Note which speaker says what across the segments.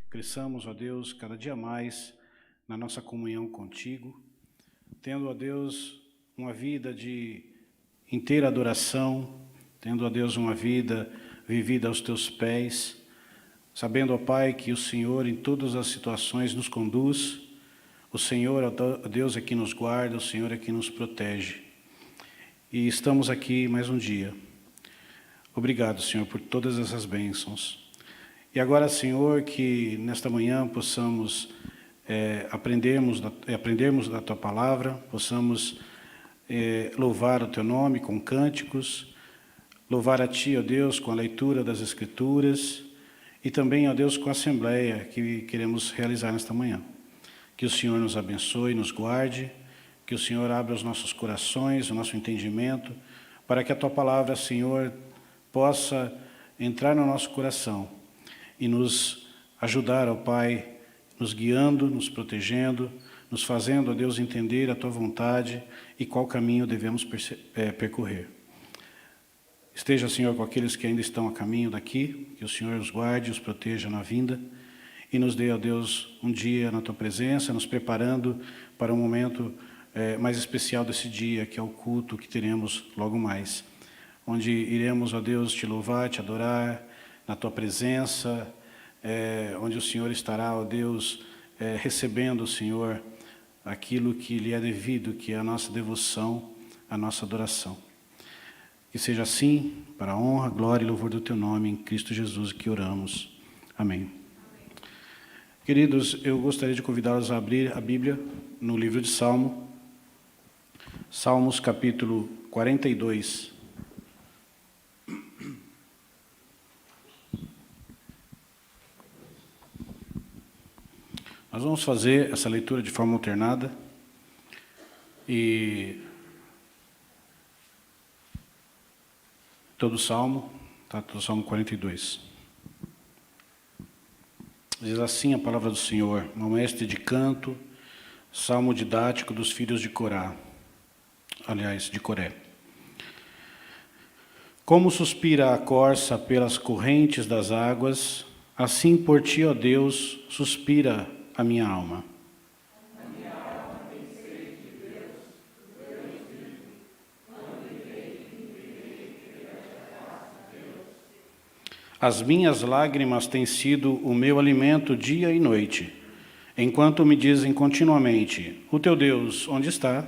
Speaker 1: cresçamos, ó Deus, cada dia mais na nossa comunhão contigo, tendo, ó Deus, uma vida de inteira adoração, tendo, ó Deus, uma vida vivida aos teus pés, sabendo, ó Pai, que o Senhor em todas as situações nos conduz, o Senhor, ó Deus, é que nos guarda, o Senhor é que nos protege. E estamos aqui mais um dia. Obrigado, Senhor, por todas essas bênçãos. E agora, Senhor, que nesta manhã possamos aprendermos da Tua Palavra, possamos louvar o Teu nome com cânticos, louvar a Ti, ó Deus, com a leitura das Escrituras e também, ó Deus, com a Assembleia que queremos realizar nesta manhã. Que o Senhor nos abençoe, nos guarde, que o Senhor abra os nossos corações, o nosso entendimento, para que a Tua Palavra, Senhor, possa entrar no nosso coração e nos ajudar, ó Pai, nos guiando, nos protegendo, nos fazendo, ó Deus, entender a Tua vontade e qual caminho devemos percorrer. Esteja, Senhor, com aqueles que ainda estão a caminho daqui, que o Senhor os guarde, os proteja na vinda e nos dê, ó Deus, um dia na Tua presença, nos preparando para um momento mais especial desse dia, que é o culto que teremos logo mais, onde iremos, ó Deus, Te louvar, Te adorar na Tua presença, onde o Senhor estará, ó Deus, recebendo, Senhor, aquilo que lhe é devido, que é a nossa devoção, a nossa adoração. Que seja assim, para a honra, glória e louvor do Teu nome, em Cristo Jesus, que oramos. Amém. Queridos, eu gostaria de convidá-los a abrir a Bíblia no livro de Salmos, capítulo 42. Nós vamos fazer essa leitura de forma alternada e todo o Salmo, tá? Todo o Salmo 42. Diz assim a palavra do Senhor, uma mestre de canto, salmo didático dos filhos de Corá, de Coré. Como suspira a corça pelas correntes das águas, assim por Ti, ó Deus, suspira a minha alma.
Speaker 2: A minha alma tem sede de Deus, do Deus vivo. Quando irei perante a face de Deus.
Speaker 1: As minhas lágrimas têm sido o meu alimento dia e noite, enquanto me dizem continuamente, o teu Deus, onde está?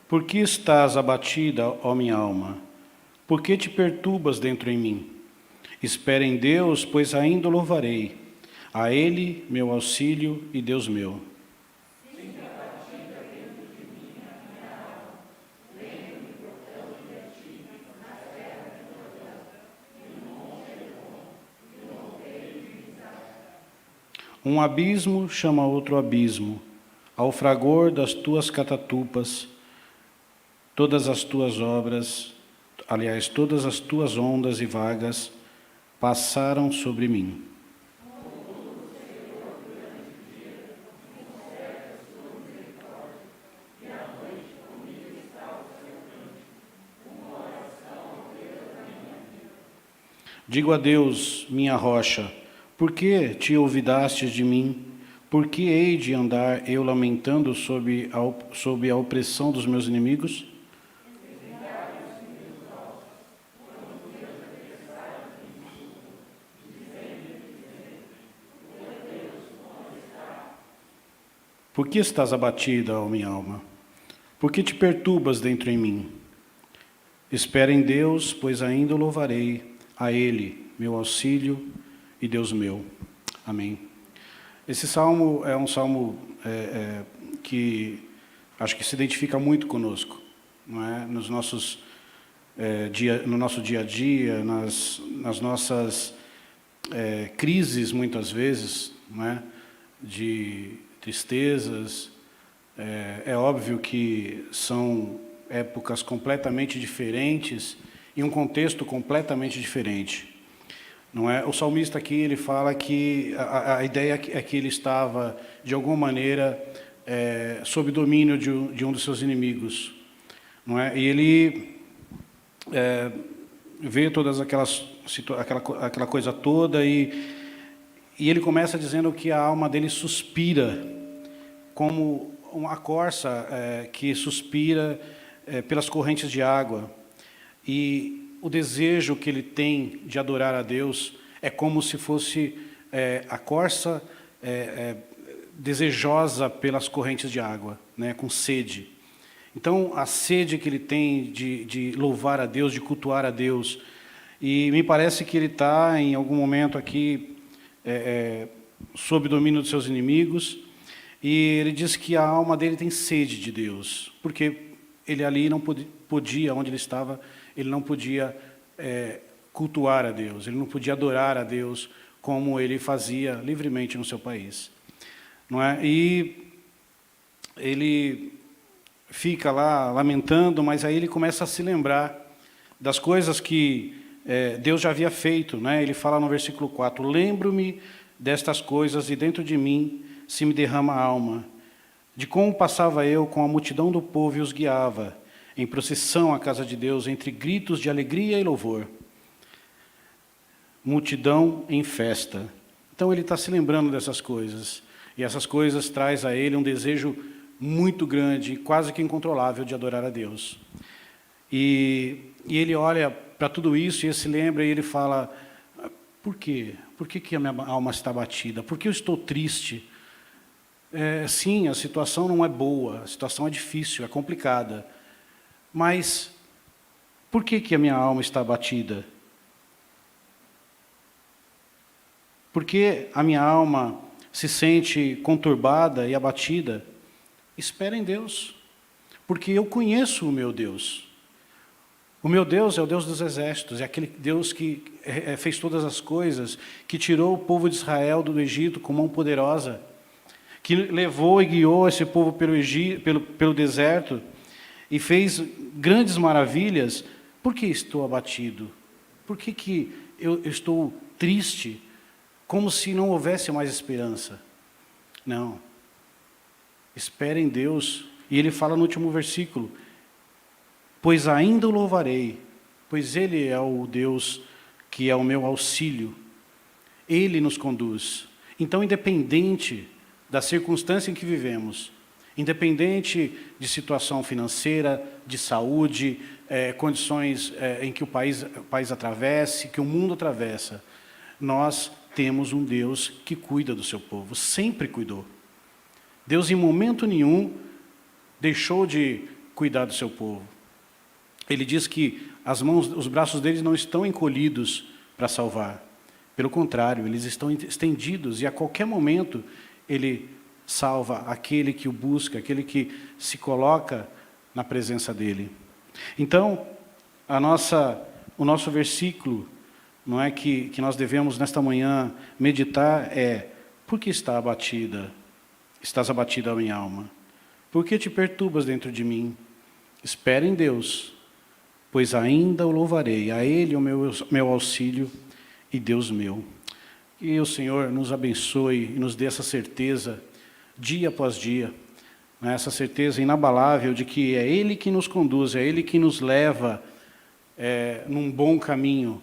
Speaker 1: Por que estás abatida, ó minha alma? Por que te perturbas dentro em mim? Espera em Deus, pois ainda o louvarei. A Ele, meu auxílio e Deus meu.
Speaker 2: Sinto abatida dentro de mim a minha alma. Lembro-me, portanto, de Ti, na terra de Jordão, e no monte Hermon, e no monteiro de Mizar.
Speaker 1: Um abismo chama outro abismo, ao fragor das tuas catatupas, todas as tuas obras, todas as tuas ondas e vagas passaram sobre mim. Digo a Deus, minha rocha, por que te olvidastes de mim? Por que hei de andar eu lamentando sob a opressão dos meus inimigos? Por que estás abatida, ó minha alma? Por que te perturbas dentro em mim? Espera em Deus, pois ainda o louvarei, a Ele, meu auxílio e Deus meu. Amém. Esse salmo é um salmo que acho que se identifica muito conosco, não é? No nosso dia a dia, nas nossas crises, muitas vezes, não é? De tristezas. É óbvio que são épocas completamente diferentes e um contexto completamente diferente. Não é? O salmista aqui, ele fala que a ideia é que ele estava, de alguma maneira, sob domínio de um dos seus inimigos. Não é? E ele vê todas aquela coisa toda e ele começa dizendo que a alma dele suspira, como uma corça que suspira pelas correntes de água. E o desejo que ele tem de adorar a Deus é como se fosse a corça desejosa pelas correntes de água, né, com sede. Então, a sede que ele tem de louvar a Deus, de cultuar a Deus. E me parece que ele está, em algum momento aqui, sob domínio dos seus inimigos. E ele diz que a alma dele tem sede de Deus, porque ele ali não podia, onde ele estava, ele não podia cultuar a Deus, ele não podia adorar a Deus como ele fazia livremente no seu país. Não é? E ele fica lá lamentando, mas aí ele começa a se lembrar das coisas que Deus já havia feito. Né? Ele fala no versículo 4, lembro-me destas coisas e dentro de mim se me derrama a alma, de como passava eu com a multidão do povo e os guiava, em procissão à casa de Deus, entre gritos de alegria e louvor. Multidão em festa. Então ele está se lembrando dessas coisas. E essas coisas traz a ele um desejo muito grande, quase que incontrolável, de adorar a Deus. E ele olha para tudo isso e ele se lembra e ele fala, por quê? Por que a minha alma está abatida? Por que eu estou triste? Sim, a situação não é boa, a situação é difícil, é complicada. Mas por que a minha alma está abatida? Por que a minha alma se sente conturbada e abatida? Espera em Deus, porque eu conheço o meu Deus. O meu Deus é o Deus dos exércitos, é aquele Deus que fez todas as coisas, que tirou o povo de Israel do Egito com mão poderosa, que levou e guiou esse povo pelo deserto, e fez grandes maravilhas. Por que estou abatido? Por que eu estou triste, como se não houvesse mais esperança? Não. Espere em Deus. E ele fala no último versículo, pois ainda o louvarei, pois Ele é o Deus que é o meu auxílio. Ele nos conduz. Então, independente da circunstância em que vivemos, independente de situação financeira, de saúde, condições em que o país atravesse, que o mundo atravessa, nós temos um Deus que cuida do seu povo, sempre cuidou. Deus, em momento nenhum, deixou de cuidar do seu povo. Ele diz que os braços deles não estão encolhidos para salvar. Pelo contrário, eles estão estendidos e a qualquer momento Ele salva aquele que o busca, aquele que se coloca na presença dEle. Então, o nosso versículo, não é que nós devemos nesta manhã meditar por que estás abatida a minha alma? Por que te perturbas dentro de mim? Espera em Deus, pois ainda o louvarei, a Ele o meu auxílio e Deus meu. Que o Senhor nos abençoe e nos dê essa certeza, dia após dia, né? Essa certeza inabalável de que é Ele que nos conduz, é Ele que nos leva num bom caminho,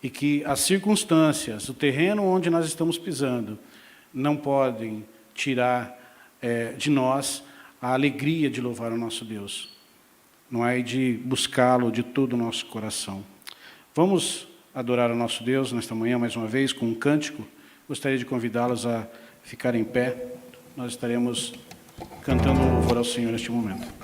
Speaker 1: e que as circunstâncias, o terreno onde nós estamos pisando, não podem tirar de nós a alegria de louvar o nosso Deus, não é? De buscá-lo de todo o nosso coração. Vamos adorar o nosso Deus nesta manhã mais uma vez com um cântico. Gostaria de convidá-los a ficar em pé. Nós estaremos cantando louvor ao Senhor neste momento.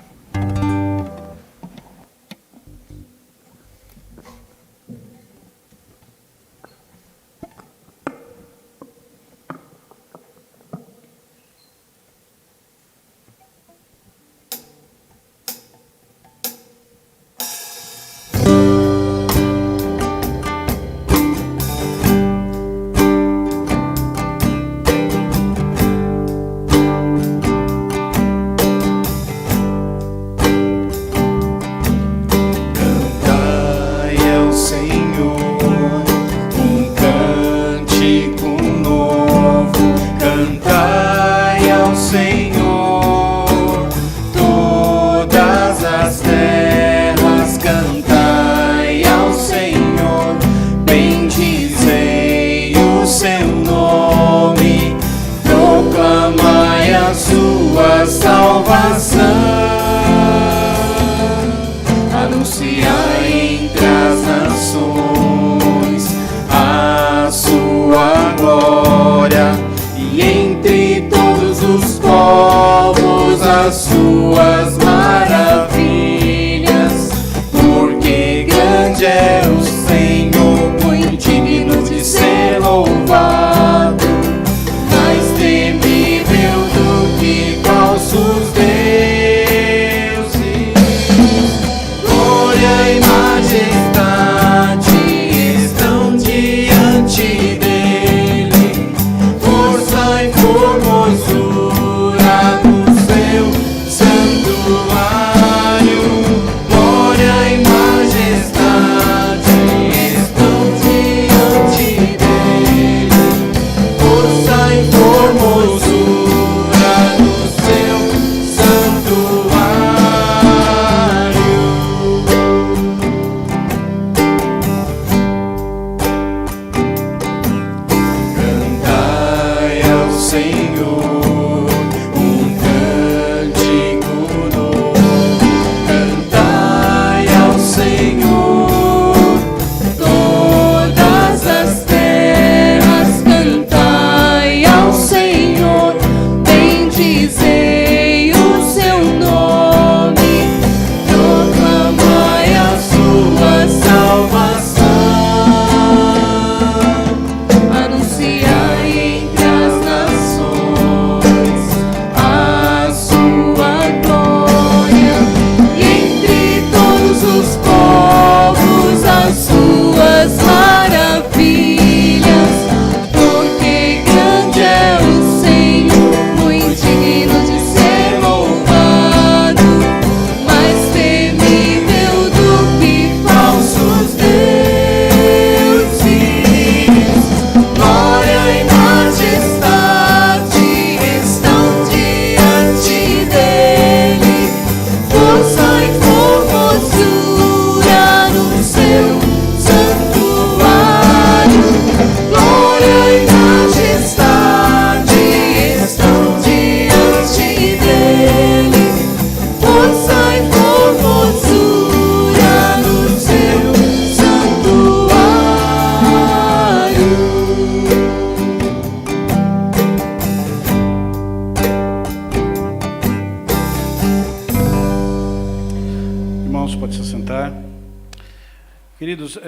Speaker 1: Queridos,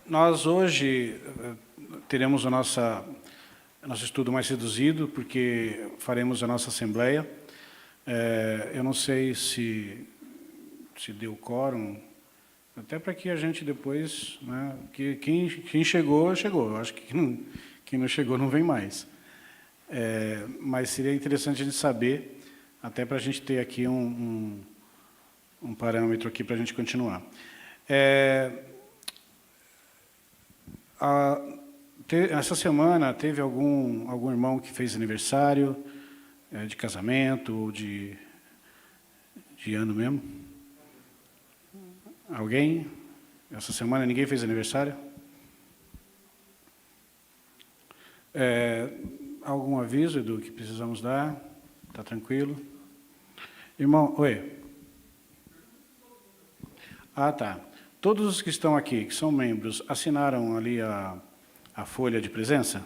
Speaker 1: nós hoje teremos o nosso estudo mais reduzido, porque faremos a nossa assembleia. Eu não sei se deu quórum, até para que a gente depois, né, que quem chegou, chegou. Eu acho que quem não chegou não vem mais. Mas seria interessante a gente saber, até para a gente ter aqui um parâmetro aqui para a gente continuar. Essa semana teve algum irmão que fez aniversário de casamento ou de ano mesmo? Alguém? Essa semana ninguém fez aniversário? Algum aviso, Edu, que precisamos dar? Está tranquilo? Irmão, oi. Ah, tá. Todos os que estão aqui, que são membros, assinaram ali a folha de presença?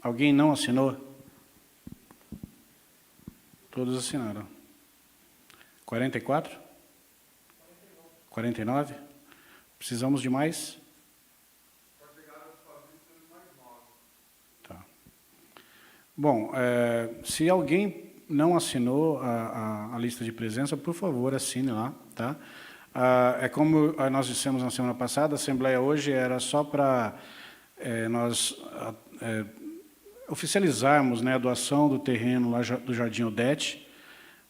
Speaker 1: Alguém não assinou? Todos assinaram. 44? 49? Precisamos de mais? Tá. Bom, se alguém não assinou a lista de presença, por favor, assine lá, tá? Como nós dissemos na semana passada, a Assembleia hoje era só para nós oficializarmos, né, a doação do terreno lá do Jardim Odete,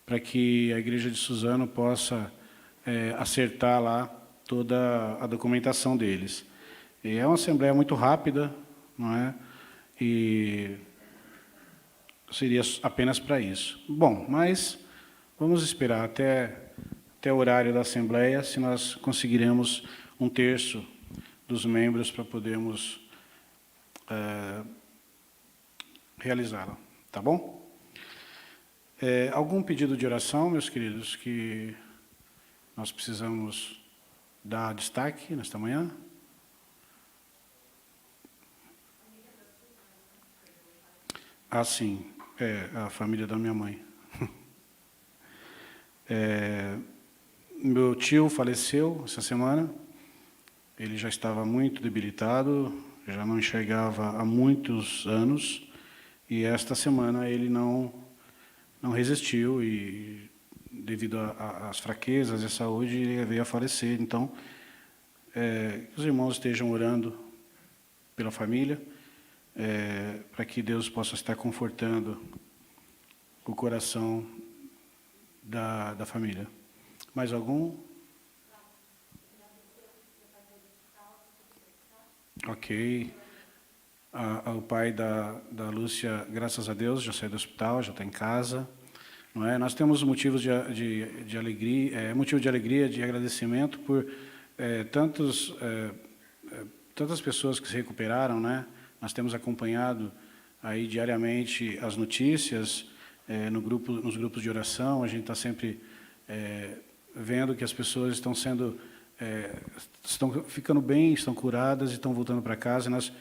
Speaker 1: para que a Igreja de Suzano possa acertar lá toda a documentação deles. E é uma Assembleia muito rápida, não é? E seria apenas para isso. Bom, mas vamos esperar até o horário da Assembleia, se nós conseguiremos 1/3 dos membros para podermos realizá-la. Tá bom? Algum pedido de oração, meus queridos, que nós precisamos dar destaque nesta manhã? Ah, sim. A família da minha mãe. Meu tio faleceu essa semana. Ele já estava muito debilitado, já não enxergava há muitos anos, e esta semana ele não resistiu e, devido às fraquezas de saúde, ele veio a falecer. Então, que os irmãos estejam orando pela família, para que Deus possa estar confortando o coração da família. Mais algum? Ok. O pai da Lúcia, graças a Deus, já saiu do hospital, já está em casa. Não é? Nós temos motivos de alegria, motivo de alegria, de agradecimento por tantas pessoas que se recuperaram, né? Nós temos acompanhado aí diariamente as notícias nos grupos de oração. A gente está sempre vendo que as pessoas estão ficando bem, estão curadas e estão voltando para casa. E nós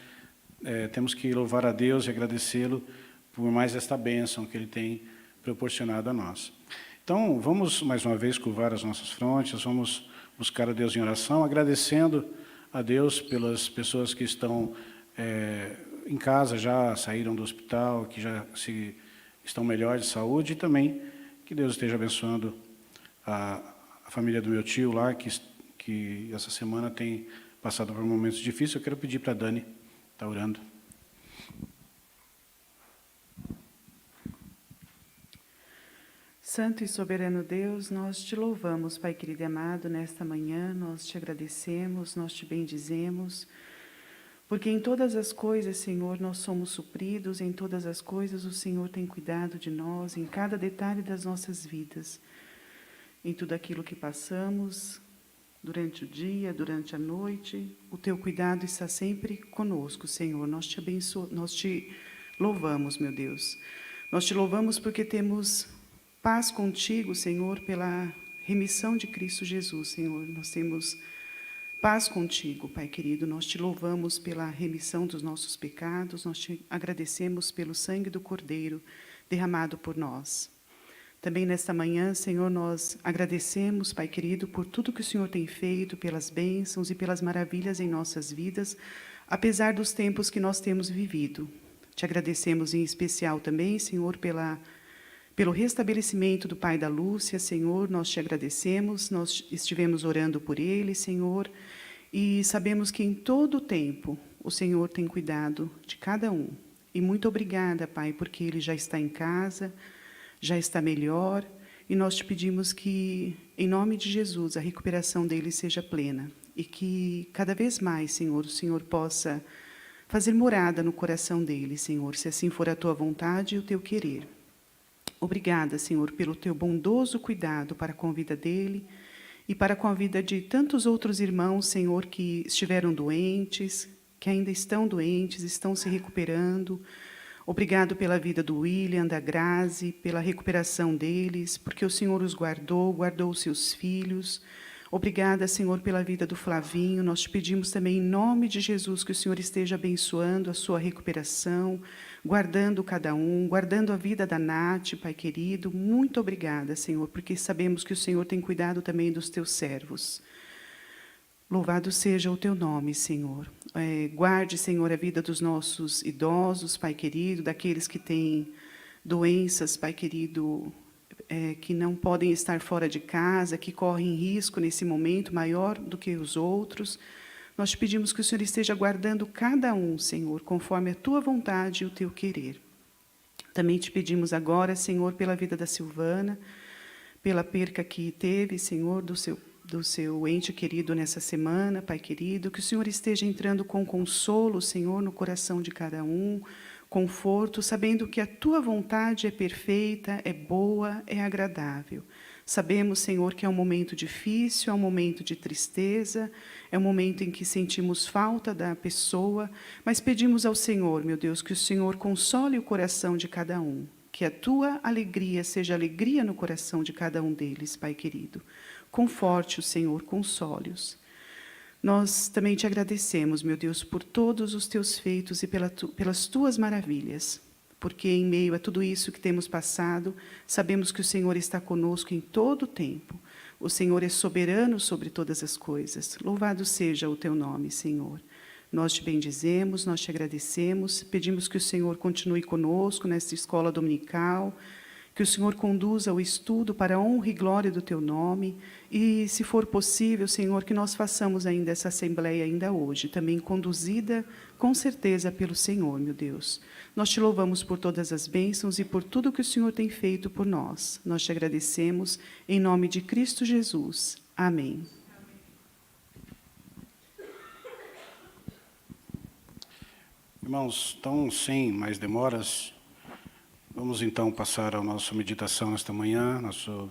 Speaker 1: temos que louvar a Deus e agradecê-lo por mais esta bênção que Ele tem proporcionado a nós. Então, vamos mais uma vez curvar as nossas frontes, vamos buscar a Deus em oração, agradecendo a Deus pelas pessoas que estão em casa, já saíram do hospital, que já estão melhores de saúde, e também que Deus esteja abençoando a família do meu tio lá, que essa semana tem passado por momentos difíceis. Eu quero pedir para a Dani estar orando.
Speaker 3: Santo e soberano Deus, nós te louvamos, Pai querido e amado, nesta manhã. Nós te agradecemos, nós te bendizemos, porque em todas as coisas, Senhor, nós somos supridos, em todas as coisas o Senhor tem cuidado de nós, em cada detalhe das nossas vidas, em tudo aquilo que passamos, durante o dia, durante a noite, o teu cuidado está sempre conosco, Senhor. Nós te abençoamos, nós te louvamos, meu Deus. Nós te louvamos porque temos paz contigo, Senhor, pela remissão de Cristo Jesus, Senhor. Nós temos paz contigo, Pai querido. Nós te louvamos pela remissão dos nossos pecados, nós te agradecemos pelo sangue do Cordeiro derramado por nós. Também nesta manhã, Senhor, nós agradecemos, Pai querido, por tudo que o Senhor tem feito, pelas bênçãos e pelas maravilhas em nossas vidas, apesar dos tempos que nós temos vivido. Te agradecemos em especial também, Senhor, pelo restabelecimento do pai da Lúcia, Senhor, nós te agradecemos, nós estivemos orando por ele, Senhor, e sabemos que em todo o tempo o Senhor tem cuidado de cada um. E muito obrigada, Pai, porque ele já está em casa, já está melhor, e nós te pedimos que, em nome de Jesus, a recuperação dele seja plena, e que cada vez mais, Senhor, o Senhor possa fazer morada no coração dele, Senhor, se assim for a tua vontade e o teu querer. Obrigada, Senhor, pelo teu bondoso cuidado para com a vida dele e para com a vida de tantos outros irmãos, Senhor, que estiveram doentes, que ainda estão doentes, estão se recuperando. Obrigado pela vida do William, da Grazi, pela recuperação deles, porque o Senhor os guardou, guardou os seus filhos. Obrigada, Senhor, pela vida do Flavinho. Nós te pedimos também, em nome de Jesus, que o Senhor esteja abençoando a sua recuperação, guardando cada um, guardando a vida da Nath, Pai querido. Muito obrigada, Senhor, porque sabemos que o Senhor tem cuidado também dos teus servos. Louvado seja o teu nome, Senhor. Guarde, Senhor, a vida dos nossos idosos, Pai querido, daqueles que têm doenças, Pai querido, que não podem estar fora de casa, que correm risco nesse momento maior do que os outros. Nós te pedimos que o Senhor esteja guardando cada um, Senhor, conforme a tua vontade e o teu querer. Também te pedimos agora, Senhor, pela vida da Silvana, pela perca que teve, Senhor, do seu ente querido nessa semana, Pai querido, que o Senhor esteja entrando com consolo, Senhor, no coração de cada um, conforto, sabendo que a tua vontade é perfeita, é boa, é agradável. Sabemos, Senhor, que é um momento difícil, é um momento de tristeza, é um momento em que sentimos falta da pessoa, mas pedimos ao Senhor, meu Deus, que o Senhor console o coração de cada um, que a tua alegria seja alegria no coração de cada um deles, Pai querido. Conforte-os, Senhor, console-os. Nós também te agradecemos, meu Deus, por todos os teus feitos e pelas tuas maravilhas, porque em meio a tudo isso que temos passado, sabemos que o Senhor está conosco em todo o tempo. O Senhor é soberano sobre todas as coisas. Louvado seja o teu nome, Senhor. Nós te bendizemos, nós te agradecemos, pedimos que o Senhor continue conosco nesta escola dominical, que o Senhor conduza o estudo para a honra e glória do teu nome, e, se for possível, Senhor, que nós façamos ainda essa assembleia ainda hoje, também conduzida, com certeza, pelo Senhor, meu Deus. Nós te louvamos por todas as bênçãos e por tudo que o Senhor tem feito por nós. Nós te agradecemos, em nome de Cristo Jesus. Amém.
Speaker 1: Irmãos, então, sem mais demoras, vamos então passar a nossa meditação nesta manhã, nosso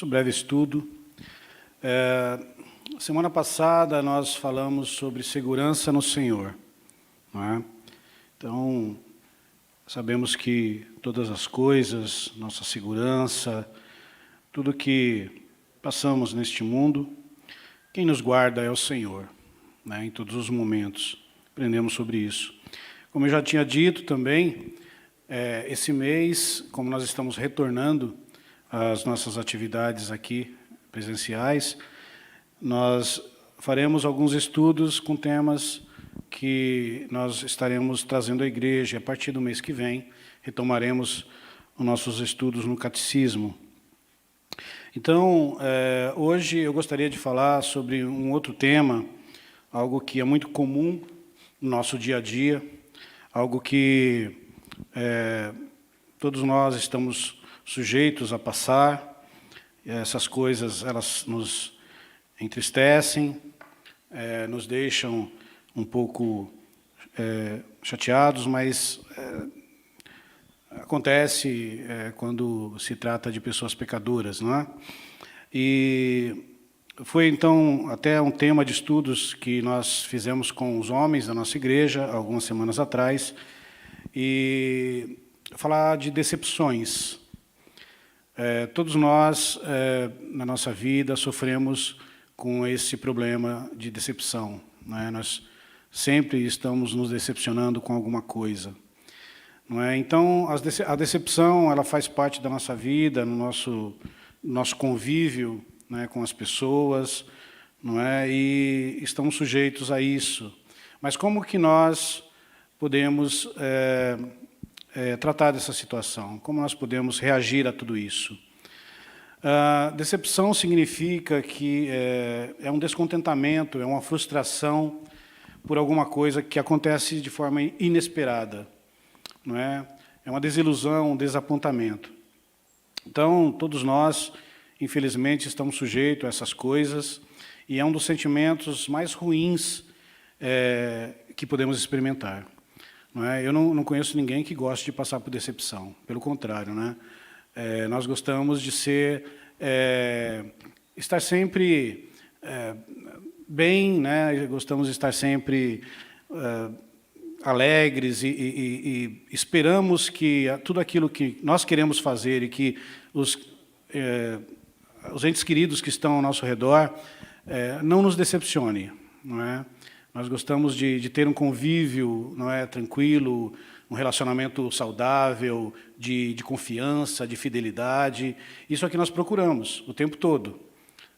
Speaker 1: breve estudo. Semana passada nós falamos sobre segurança no Senhor, não é? Então, sabemos que todas as coisas, nossa segurança, tudo que passamos neste mundo, quem nos guarda é o Senhor, né? Em todos os momentos, aprendemos sobre isso. Como eu já tinha dito também, esse mês, como nós estamos retornando às nossas atividades aqui presenciais, nós faremos alguns estudos com temas que nós estaremos trazendo à igreja. A partir do mês que vem, retomaremos os nossos estudos no catecismo. Então, hoje eu gostaria de falar sobre um outro tema, algo que é muito comum no nosso dia a dia, algo que todos nós estamos sujeitos a passar. Essas coisas, elas nos entristecem, nos deixam um pouco chateados, mas acontece quando se trata de pessoas pecadoras, não é? E foi, então, até um tema de estudos que nós fizemos com os homens da nossa igreja, algumas semanas atrás, e falar de decepções. Todos nós, na nossa vida, sofremos com esse problema de decepção, não é? Nós sempre estamos nos decepcionando com alguma coisa. não é? Então, a decepção, ela faz parte da nossa vida, no nosso convívio, né, com as pessoas, não é? E estamos sujeitos a isso. Mas como que nós podemos tratar dessa situação? Como nós podemos reagir a tudo isso? Decepção significa que é um descontentamento, é uma frustração por alguma coisa que acontece de forma inesperada, não é? É uma desilusão, um desapontamento. Então, todos nós, infelizmente, estamos sujeitos a essas coisas, e é um dos sentimentos mais ruins que podemos experimentar. Não é? Eu não conheço ninguém que goste de passar por decepção, pelo contrário, né? Nós gostamos de estar sempre bem, né? Gostamos de estar sempre alegres e esperamos que tudo aquilo que nós queremos fazer e que os entes queridos que estão ao nosso redor não nos decepcione, não é? Nós gostamos de ter um convívio, não é, tranquilo, um relacionamento saudável, de confiança, de fidelidade. Isso é o que nós procuramos o tempo todo,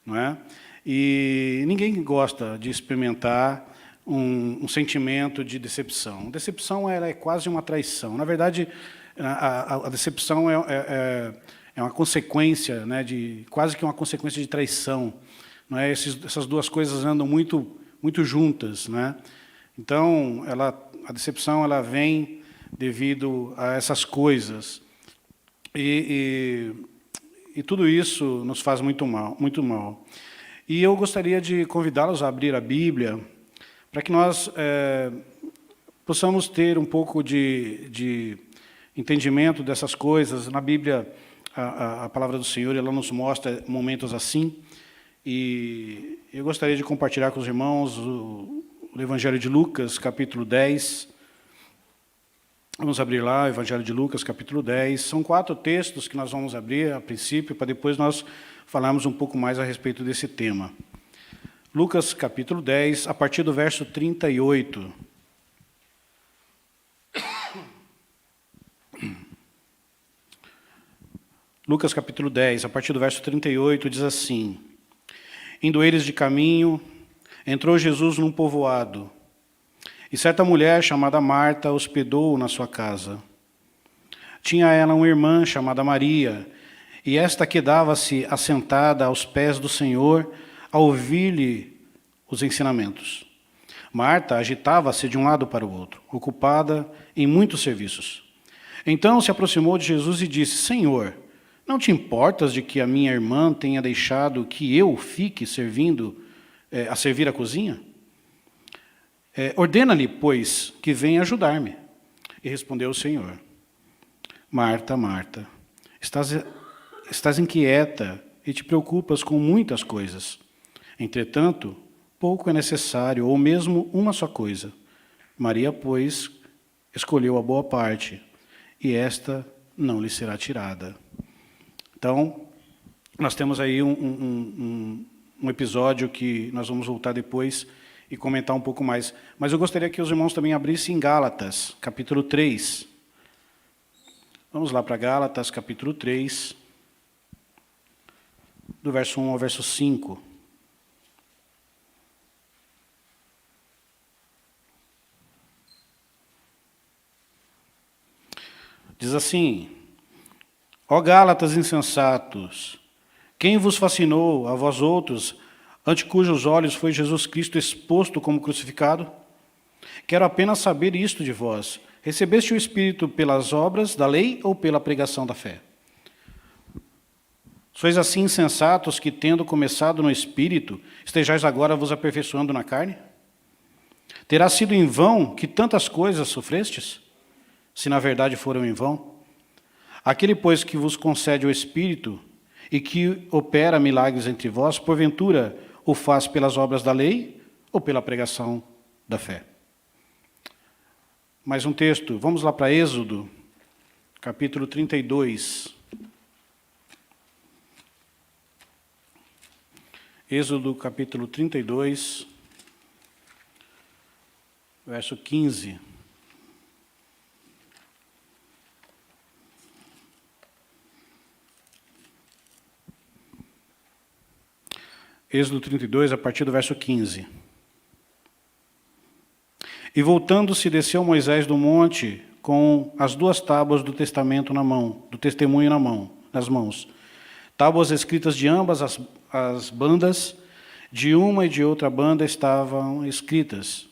Speaker 1: não é? E ninguém gosta de experimentar um sentimento de decepção. Decepção ela é quase uma traição. Na verdade, a decepção é uma consequência, né, quase que uma consequência de traição. Não é? Essas duas coisas andam muito juntas, né? Então, a decepção ela vem devido a essas coisas. E tudo isso nos faz muito mal, muito mal. E eu gostaria de convidá-los a abrir a Bíblia para que nós possamos ter um pouco de entendimento dessas coisas. Na Bíblia, a palavra do Senhor ela nos mostra momentos assim. E eu gostaria de compartilhar com os irmãos o Evangelho de Lucas, capítulo 10. Vamos abrir lá, o Evangelho de Lucas, capítulo 10. São 4 textos que nós vamos abrir a princípio, para depois nós falarmos um pouco mais a respeito desse tema. Lucas, capítulo 10, a partir do verso 38. Lucas, capítulo 10, a partir do verso 38, diz assim: Indo eles de caminho, entrou Jesus num povoado, e certa mulher chamada Marta hospedou-o na sua casa. Tinha ela uma irmã chamada Maria, e esta quedava-se assentada aos pés do Senhor, a ouvir-lhe os ensinamentos. Marta agitava-se de um lado para o outro, ocupada em muitos serviços. Então se aproximou de Jesus e disse: Senhor, não te importas de que a minha irmã tenha deixado que eu fique a servir a cozinha? Ordena-lhe, pois, que venha ajudar-me. E respondeu o Senhor: Marta, Marta, estás inquieta e te preocupas com muitas coisas. Entretanto, pouco é necessário, ou mesmo uma só coisa. Maria, pois, escolheu a boa parte, e esta não lhe será tirada. Então, nós temos aí um episódio que nós vamos voltar depois e comentar um pouco mais. Mas eu gostaria que os irmãos também abrissem em Gálatas, capítulo 3. Vamos lá para Gálatas, capítulo 3, do verso 1 ao verso 5. Diz assim: Ó Gálatas insensatos, quem vos fascinou, a vós outros, ante cujos olhos foi Jesus Cristo exposto como crucificado? Quero apenas saber isto de vós: recebeste o Espírito pelas obras da lei ou pela pregação da fé? Sois assim insensatos que, tendo começado no Espírito, estejais agora vos aperfeiçoando na carne? Terá sido em vão que tantas coisas sofrestes, se na verdade foram em vão? Aquele, pois, que vos concede o Espírito e que opera milagres entre vós, porventura o faz pelas obras da lei ou pela pregação da fé? Mais um texto, vamos lá para Êxodo, capítulo 32. Êxodo, capítulo 32, verso 15. Êxodo 32, a partir do verso 15. E voltando-se, desceu Moisés do monte com as 2 tábuas do testamento na mão, do testemunho nas mãos. Tábuas escritas de ambas as bandas, de uma e de outra banda estavam escritas.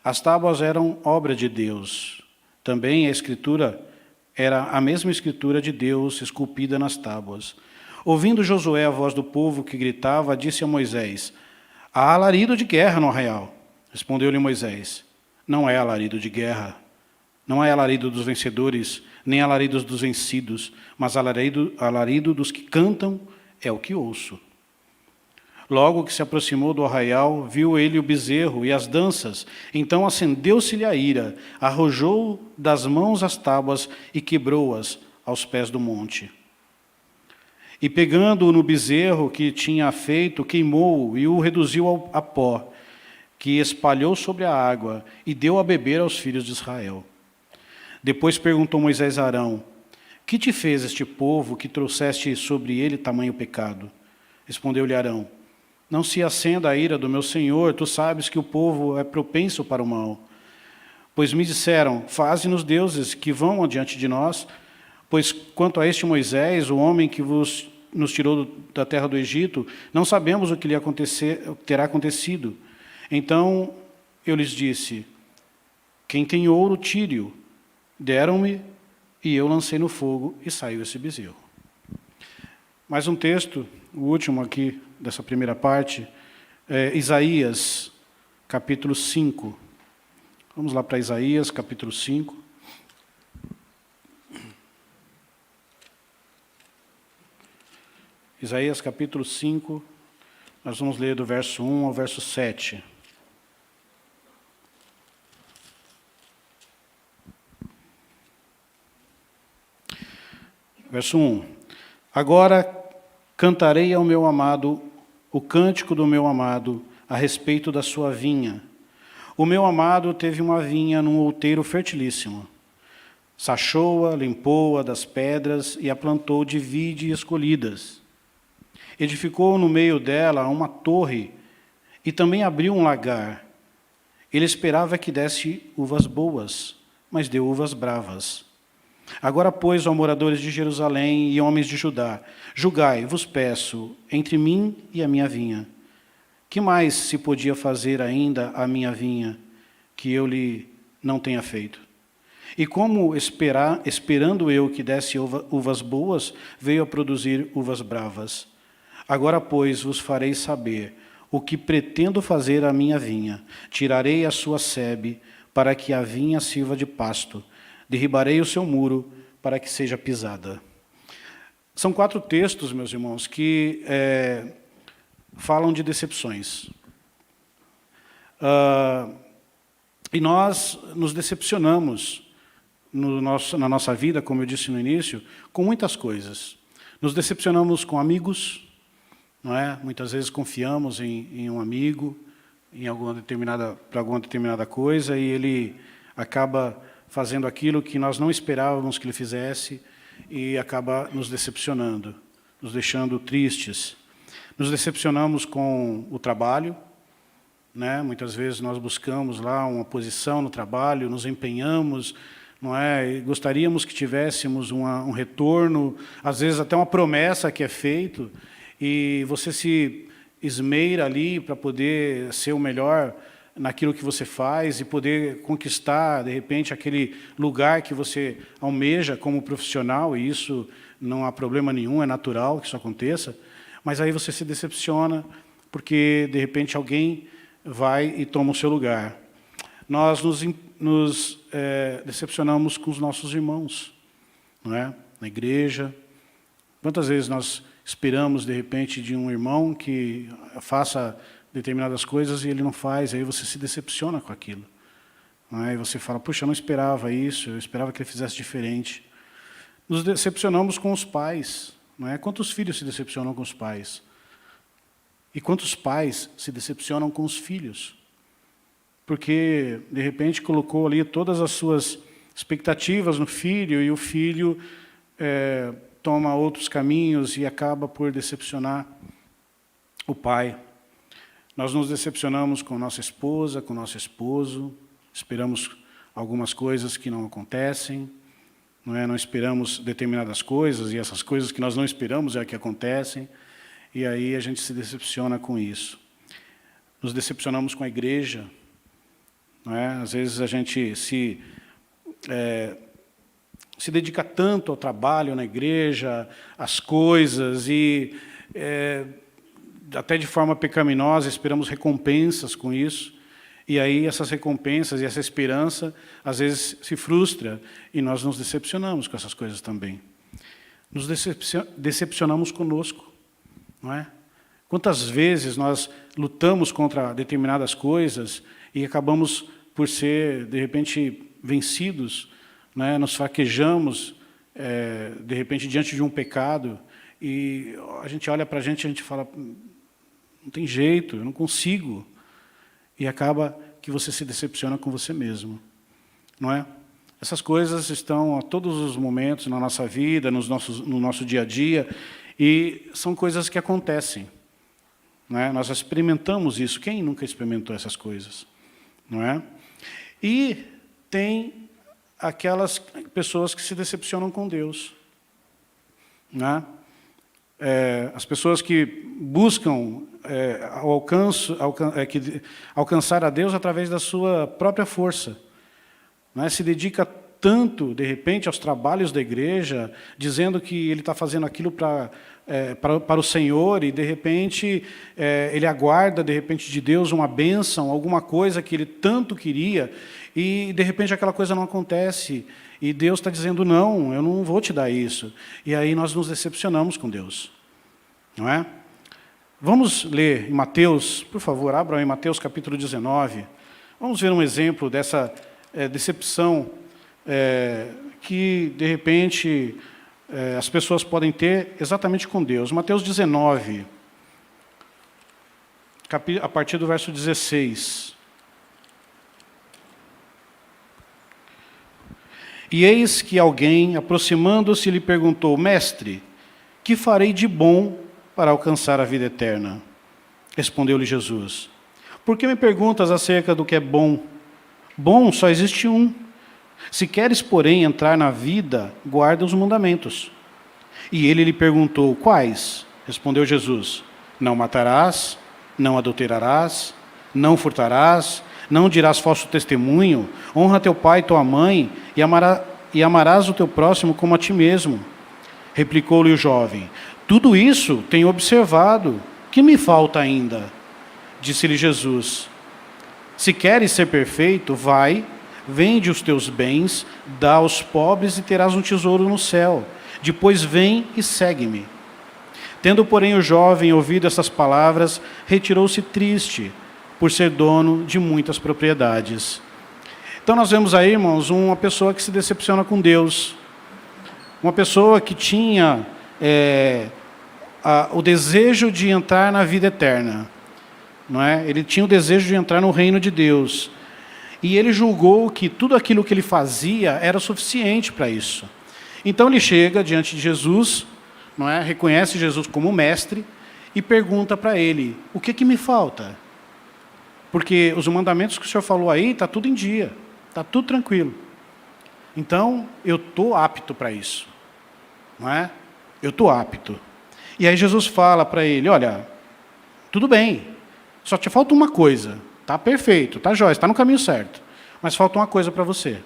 Speaker 1: As tábuas eram obra de Deus. Também a escritura era a mesma escritura de Deus esculpida nas tábuas. Ouvindo Josué a voz do povo que gritava, disse a Moisés: há alarido de guerra no arraial. Respondeu-lhe Moisés: não é alarido de guerra, não é alarido dos vencedores, nem alarido dos vencidos, mas alarido dos que cantam é o que ouço. Logo que se aproximou do arraial, viu ele o bezerro e as danças. Então acendeu-se-lhe a ira, arrojou das mãos as tábuas e quebrou-as aos pés do monte. E pegando-o no bezerro que tinha feito, queimou-o e o reduziu a pó, que espalhou sobre a água e deu a beber aos filhos de Israel. Depois perguntou Moisés a Arão: que te fez este povo que trouxeste sobre ele tamanho pecado? Respondeu-lhe Arão: não se acenda a ira do meu senhor, tu sabes que o povo é propenso para o mal. Pois me disseram: faze-nos deuses que vão adiante de nós, pois quanto a este Moisés, o homem que nos tirou da terra do Egito, não sabemos o que lhe terá acontecido. Então eu lhes disse: quem tem ouro, tire-o. Deram-me, e eu lancei no fogo, e saiu esse bezerro. Mais um texto, o último aqui dessa primeira parte, Isaías, capítulo 5. Vamos lá para Isaías, capítulo 5. Isaías, capítulo 5, nós vamos ler do verso 1 ao verso 7. Verso 1. Agora cantarei ao meu amado o cântico do meu amado a respeito da sua vinha. O meu amado teve uma vinha num outeiro fertilíssimo. Sachou-a, limpou-a das pedras e a plantou de vide escolhidas. Edificou no meio dela uma torre e também abriu um lagar. Ele esperava que desse uvas boas, mas deu uvas bravas. Agora, pois, ó moradores de Jerusalém e homens de Judá, julgai, vos peço, entre mim e a minha vinha. Que mais se podia fazer ainda à minha vinha, que eu lhe não tenha feito? E como esperando eu que desse uvas boas, veio a produzir uvas bravas. Agora, pois, vos farei saber o que pretendo fazer à minha vinha. Tirarei a sua sebe, para que a vinha sirva de pasto. Derribarei o seu muro, para que seja pisada. São 4 textos, meus irmãos, que falam de decepções. E nós nos decepcionamos na nossa vida, como eu disse no início, com muitas coisas. Nos decepcionamos com amigos, não é? Muitas vezes confiamos em um amigo, para alguma determinada coisa, e ele acaba fazendo aquilo que nós não esperávamos que ele fizesse e acaba nos decepcionando, nos deixando tristes. Nos decepcionamos com o trabalho, né? Muitas vezes nós buscamos lá uma posição no trabalho, nos empenhamos, não é? E gostaríamos que tivéssemos um retorno, às vezes até uma promessa que é feita, e você se esmeira ali para poder ser o melhor naquilo que você faz e poder conquistar, de repente, aquele lugar que você almeja como profissional, e isso não há problema nenhum, é natural que isso aconteça, mas aí você se decepciona porque, de repente, alguém vai e toma o seu lugar. Nós nos decepcionamos com os nossos irmãos, não é? Na igreja. Quantas vezes nós esperamos, de repente, de um irmão que faça determinadas coisas e ele não faz, aí você se decepciona com aquilo. Aí você fala: puxa, eu não esperava isso, eu esperava que ele fizesse diferente. Nos decepcionamos com os pais, não é? Quantos filhos se decepcionam com os pais? E quantos pais se decepcionam com os filhos? Porque, de repente, colocou ali todas as suas expectativas no filho, e o filho toma outros caminhos e acaba por decepcionar o pai. Nós nos decepcionamos com nossa esposa, com nosso esposo, esperamos algumas coisas que não acontecem, não é? Não esperamos determinadas coisas, e essas coisas que nós não esperamos é que acontecem, e aí a gente se decepciona com isso. Nos decepcionamos com a igreja, não é? Às vezes a gente se dedica tanto ao trabalho na igreja, às coisas, e até de forma pecaminosa esperamos recompensas com isso, e aí essas recompensas e essa esperança às vezes se frustra, e nós nos decepcionamos com essas coisas também. Nos decepcionamos conosco, não é? Quantas vezes nós lutamos contra determinadas coisas e acabamos por ser, de repente, vencidos, né? Nos fraquejamos, de repente, diante de um pecado, e a gente olha para a gente fala, não tem jeito, eu não consigo. E acaba que você se decepciona com você mesmo, não é? Essas coisas estão a todos os momentos na nossa vida, no nosso dia a dia, e são coisas que acontecem. Não é? Nós experimentamos isso. Quem nunca experimentou essas coisas? Não é? E tem aquelas pessoas que se decepcionam com Deus. Não é? As pessoas que buscam alcançar a Deus através da sua própria força. Não é? Se dedica tanto, de repente, aos trabalhos da igreja, dizendo que ele está fazendo aquilo para o Senhor, e, de repente, ele aguarda, de repente, de Deus uma bênção, alguma coisa que ele tanto queria, e, de repente, aquela coisa não acontece, e Deus está dizendo, não, eu não vou te dar isso. E aí nós nos decepcionamos com Deus. Não é? Vamos ler em Mateus, por favor, abram em Mateus capítulo 19. Vamos ver um exemplo dessa decepção que, de repente, as pessoas podem ter exatamente com Deus. Mateus 19, a partir do verso 16. E eis que alguém, aproximando-se, lhe perguntou, Mestre, que farei de bom para alcançar a vida eterna? Respondeu-lhe Jesus, por que me perguntas acerca do que é bom? Bom só existe um. Se queres, porém, entrar na vida, guarda os mandamentos. E ele lhe perguntou, quais? Respondeu Jesus, não matarás, não adulterarás, não furtarás, não dirás falso testemunho, honra teu pai e tua mãe, e amarás o teu próximo como a ti mesmo. Replicou-lhe o jovem, tudo isso tenho observado, que me falta ainda? Disse-lhe Jesus, se queres ser perfeito, vai, vende os teus bens, dá aos pobres e terás um tesouro no céu. Depois vem e segue-me. Tendo, porém, o jovem ouvido essas palavras, retirou-se triste, por ser dono de muitas propriedades. Então nós vemos aí, irmãos, uma pessoa que se decepciona com Deus. Uma pessoa que tinha o desejo de entrar na vida eterna. Não é? Ele tinha o desejo de entrar no reino de Deus. E ele julgou que tudo aquilo que ele fazia era suficiente para isso. Então ele chega diante de Jesus, não é? Reconhece Jesus como mestre e pergunta para ele, o que me falta? Porque os mandamentos que o Senhor falou aí, está tudo em dia, está tudo tranquilo. Então, eu estou apto para isso. Não é? Eu estou apto. E aí Jesus fala para ele, olha, tudo bem, só te falta uma coisa. Está perfeito, está jóia, está no caminho certo. Mas falta uma coisa para você.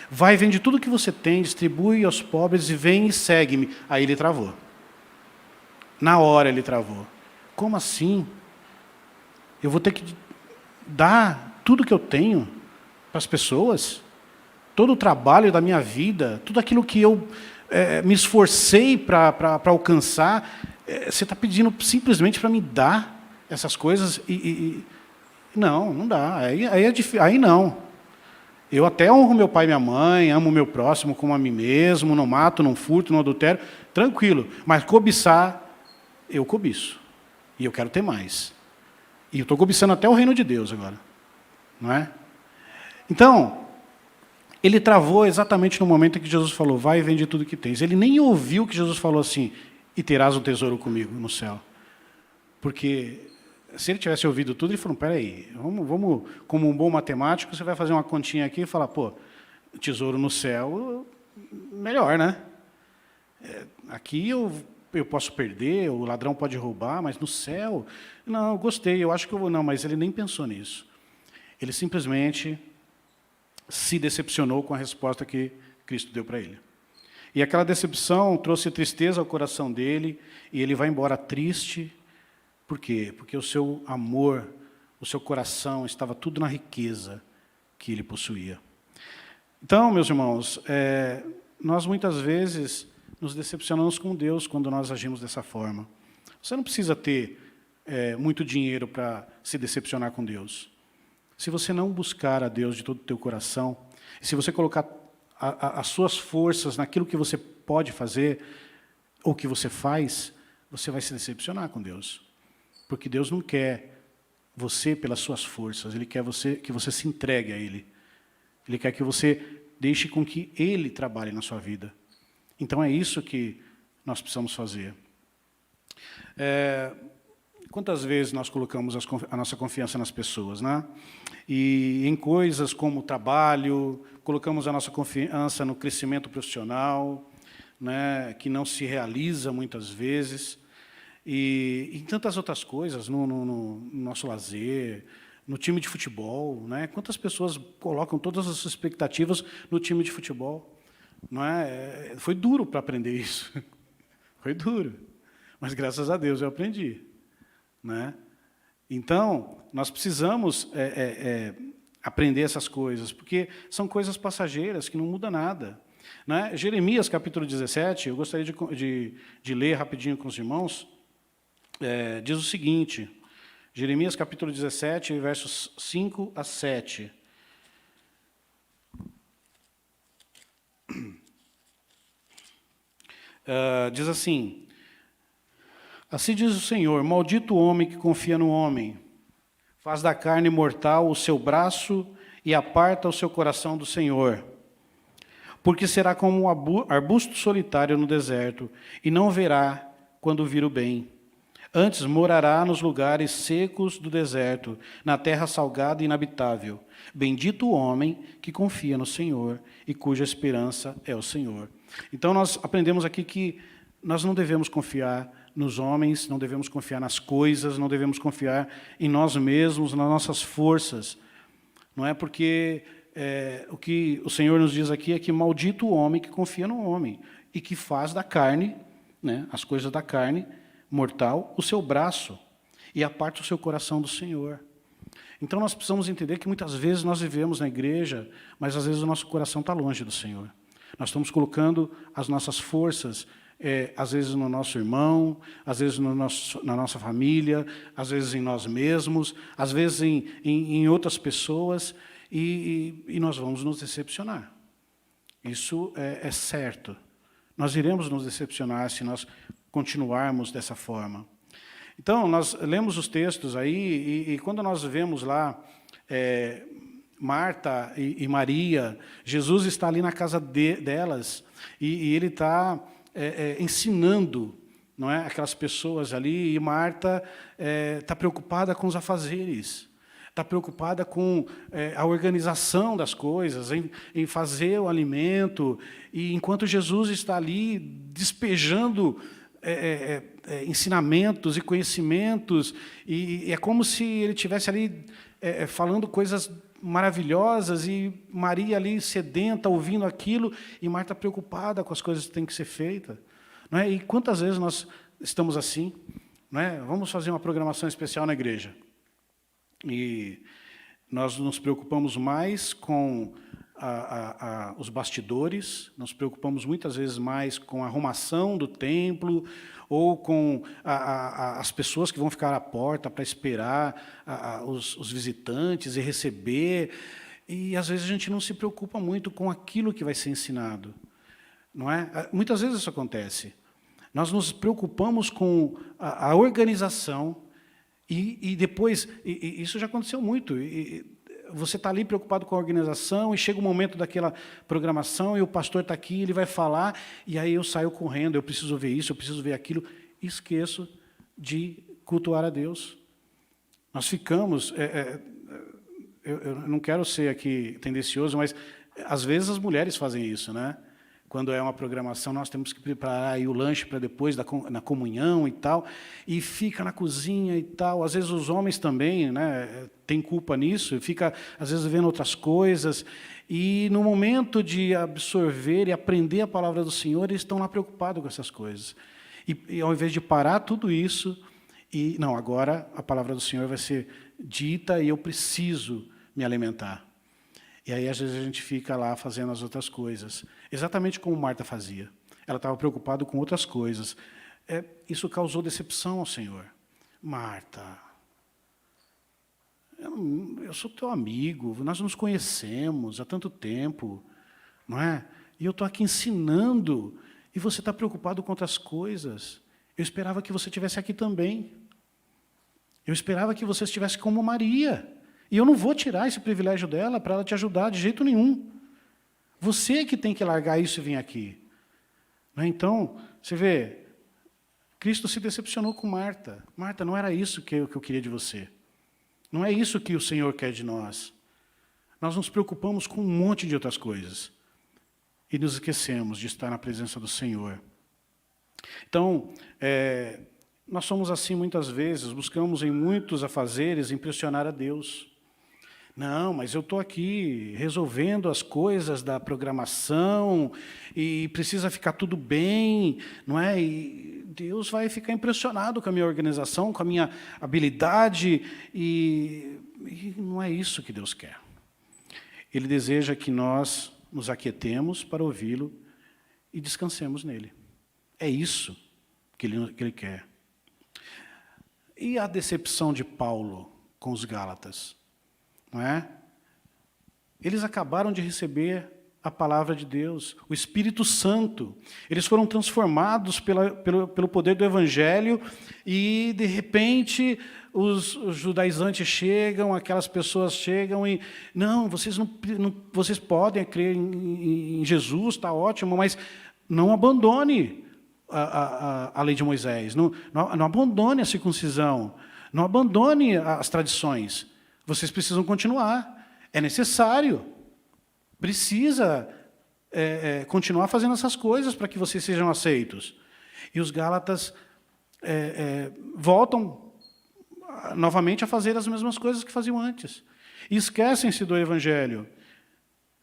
Speaker 1: Vai, vende tudo que você tem, distribui aos pobres e vem e segue-me. Aí ele travou. Na hora ele travou. Como assim? Eu vou ter que dar tudo que eu tenho para as pessoas? Todo o trabalho da minha vida, tudo aquilo que eu me esforcei para alcançar, você está pedindo simplesmente para me dar essas coisas Não, não dá. Aí não. Eu até honro meu pai e minha mãe, amo o meu próximo como a mim mesmo, não mato, não furto, não adultero, tranquilo. Mas cobiçar, eu cobiço. E eu quero ter mais. E eu estou cobiçando até o reino de Deus agora. Não é? Então, ele travou exatamente no momento em que Jesus falou, vai e vende tudo que tens. Ele nem ouviu que Jesus falou assim, e terás um tesouro comigo no céu. Porque Se ele tivesse ouvido tudo, ele falou, peraí, vamos, como um bom matemático, você vai fazer uma continha aqui e falar, pô, tesouro no céu, melhor, né? Aqui eu posso perder, o ladrão pode roubar, mas no céu, não, eu gostei, eu acho que eu vou, não, mas ele nem pensou nisso. Ele simplesmente se decepcionou com a resposta que Cristo deu para ele. E aquela decepção trouxe tristeza ao coração dele, e ele vai embora triste. Por quê? Porque o seu amor, o seu coração estava tudo na riqueza que ele possuía. Então, meus irmãos, nós muitas vezes nos decepcionamos com Deus quando nós agimos dessa forma. Você não precisa ter muito dinheiro para se decepcionar com Deus. Se você não buscar a Deus de todo o teu coração, e se você colocar as suas forças naquilo que você pode fazer, ou que você faz, você vai se decepcionar com Deus. Porque Deus não quer você pelas suas forças, Ele quer que você se entregue a Ele. Ele quer que você deixe com que Ele trabalhe na sua vida. Então é isso que nós precisamos fazer. Quantas vezes nós colocamos a nossa confiança nas pessoas, né? E em coisas como o trabalho, colocamos a nossa confiança no crescimento profissional, né, que não se realiza muitas vezes, e em tantas outras coisas, no nosso lazer, no time de futebol, né? Quantas pessoas colocam todas as suas expectativas no time de futebol? Não é? Foi duro para aprender isso. Foi duro. Mas, graças a Deus, eu aprendi. Né? Então, nós precisamos aprender essas coisas, porque são coisas passageiras, que não mudam nada. Né? Jeremias, capítulo 17, eu gostaria de ler rapidinho com os irmãos, diz o seguinte, Jeremias, capítulo 17, versos 5 a 7. Diz assim, assim diz o Senhor, maldito o homem que confia no homem, faz da carne mortal o seu braço e aparta o seu coração do Senhor. Porque será como um arbusto solitário no deserto, e não verá quando vir o bem. Antes morará nos lugares secos do deserto, na terra salgada e inabitável. Bendito o homem que confia no Senhor e cuja esperança é o Senhor. Então nós aprendemos aqui que nós não devemos confiar nos homens, não devemos confiar nas coisas, não devemos confiar em nós mesmos, nas nossas forças. Não é porque o que o Senhor nos diz aqui é que maldito o homem que confia no homem e que faz da carne, né, as coisas da carne, mortal, o seu braço e aparta o seu coração do Senhor. Então nós precisamos entender que muitas vezes nós vivemos na igreja, mas às vezes o nosso coração está longe do Senhor. Nós estamos colocando as nossas forças, às vezes no nosso irmão, às vezes na nossa família, às vezes em nós mesmos, às vezes em outras pessoas, e nós vamos nos decepcionar. Isso é certo. Nós iremos nos decepcionar se nós continuarmos dessa forma. Então, nós lemos os textos aí, e quando nós vemos lá Marta e Maria, Jesus está ali na casa delas, e ele está ensinando, não é, aquelas pessoas ali, e Marta está preocupada com os afazeres, está preocupada com a organização das coisas, em fazer o alimento, e enquanto Jesus está ali despejando ensinamentos e conhecimentos, e é como se ele estivesse ali falando coisas maravilhosas, e Maria ali sedenta, ouvindo aquilo, e Marta preocupada com as coisas que têm que ser feitas. Não é? E quantas vezes nós estamos assim? Não é? Vamos fazer uma programação especial na igreja. E nós nos preocupamos mais com os bastidores, nos preocupamos muitas vezes mais com a arrumação do templo, ou com as pessoas que vão ficar à porta para esperar os visitantes e receber, e às vezes a gente não se preocupa muito com aquilo que vai ser ensinado. Não é? Muitas vezes isso acontece. Nós nos preocupamos com a organização, e depois, isso já aconteceu muito, você está ali preocupado com a organização, e chega o momento daquela programação, e o pastor está aqui, ele vai falar, e aí eu saio correndo, eu preciso ver isso, eu preciso ver aquilo, e esqueço de cultuar a Deus. Nós ficamos... eu não quero ser aqui tendencioso, mas às vezes as mulheres fazem isso, né? Quando é uma programação, nós temos que preparar aí o lanche para depois na comunhão e tal, e fica na cozinha e tal. Às vezes os homens também, né, têm culpa nisso, e fica, às vezes, vendo outras coisas. E, no momento de absorver e aprender a palavra do Senhor, eles estão lá preocupados com essas coisas. E ao invés de parar tudo isso, não, agora a palavra do Senhor vai ser dita e eu preciso me alimentar. E aí, às vezes, a gente fica lá fazendo as outras coisas. Exatamente como Marta fazia. Ela estava preocupada com outras coisas. Isso causou decepção ao Senhor. Marta, eu sou teu amigo, nós nos conhecemos há tanto tempo, não é? E eu estou aqui ensinando, e você está preocupado com outras coisas. Eu esperava que você estivesse aqui também. Eu esperava que você estivesse como Maria. E eu não vou tirar esse privilégio dela para ela te ajudar de jeito nenhum. Você que tem que largar isso e vir aqui. Então, você vê, Cristo se decepcionou com Marta. Marta, não era isso que eu queria de você. Não é isso que o Senhor quer de nós. Nós nos preocupamos com um monte de outras coisas. E nos esquecemos de estar na presença do Senhor. Então, nós somos assim muitas vezes, buscamos em muitos afazeres impressionar a Deus. Não, mas eu estou aqui resolvendo as coisas da programação e precisa ficar tudo bem, não é? E Deus vai ficar impressionado com a minha organização, com a minha habilidade, e não é isso que Deus quer. Ele deseja que nós nos aquietemos para ouvi-lo e descansemos nele. É isso que ele quer. E a decepção de Paulo com os Gálatas? Não é? Eles acabaram de receber a palavra de Deus, o Espírito Santo. Eles foram transformados pelo poder do Evangelho e, de repente, os judaizantes chegam, aquelas pessoas chegam e... Não, vocês podem crer em Jesus, está ótimo, mas não abandone a lei de Moisés, não abandone a circuncisão, não abandone as tradições. Vocês precisam continuar. É necessário. Precisa continuar fazendo essas coisas para que vocês sejam aceitos. E os Gálatas voltam novamente a fazer as mesmas coisas que faziam antes. E esquecem-se do Evangelho.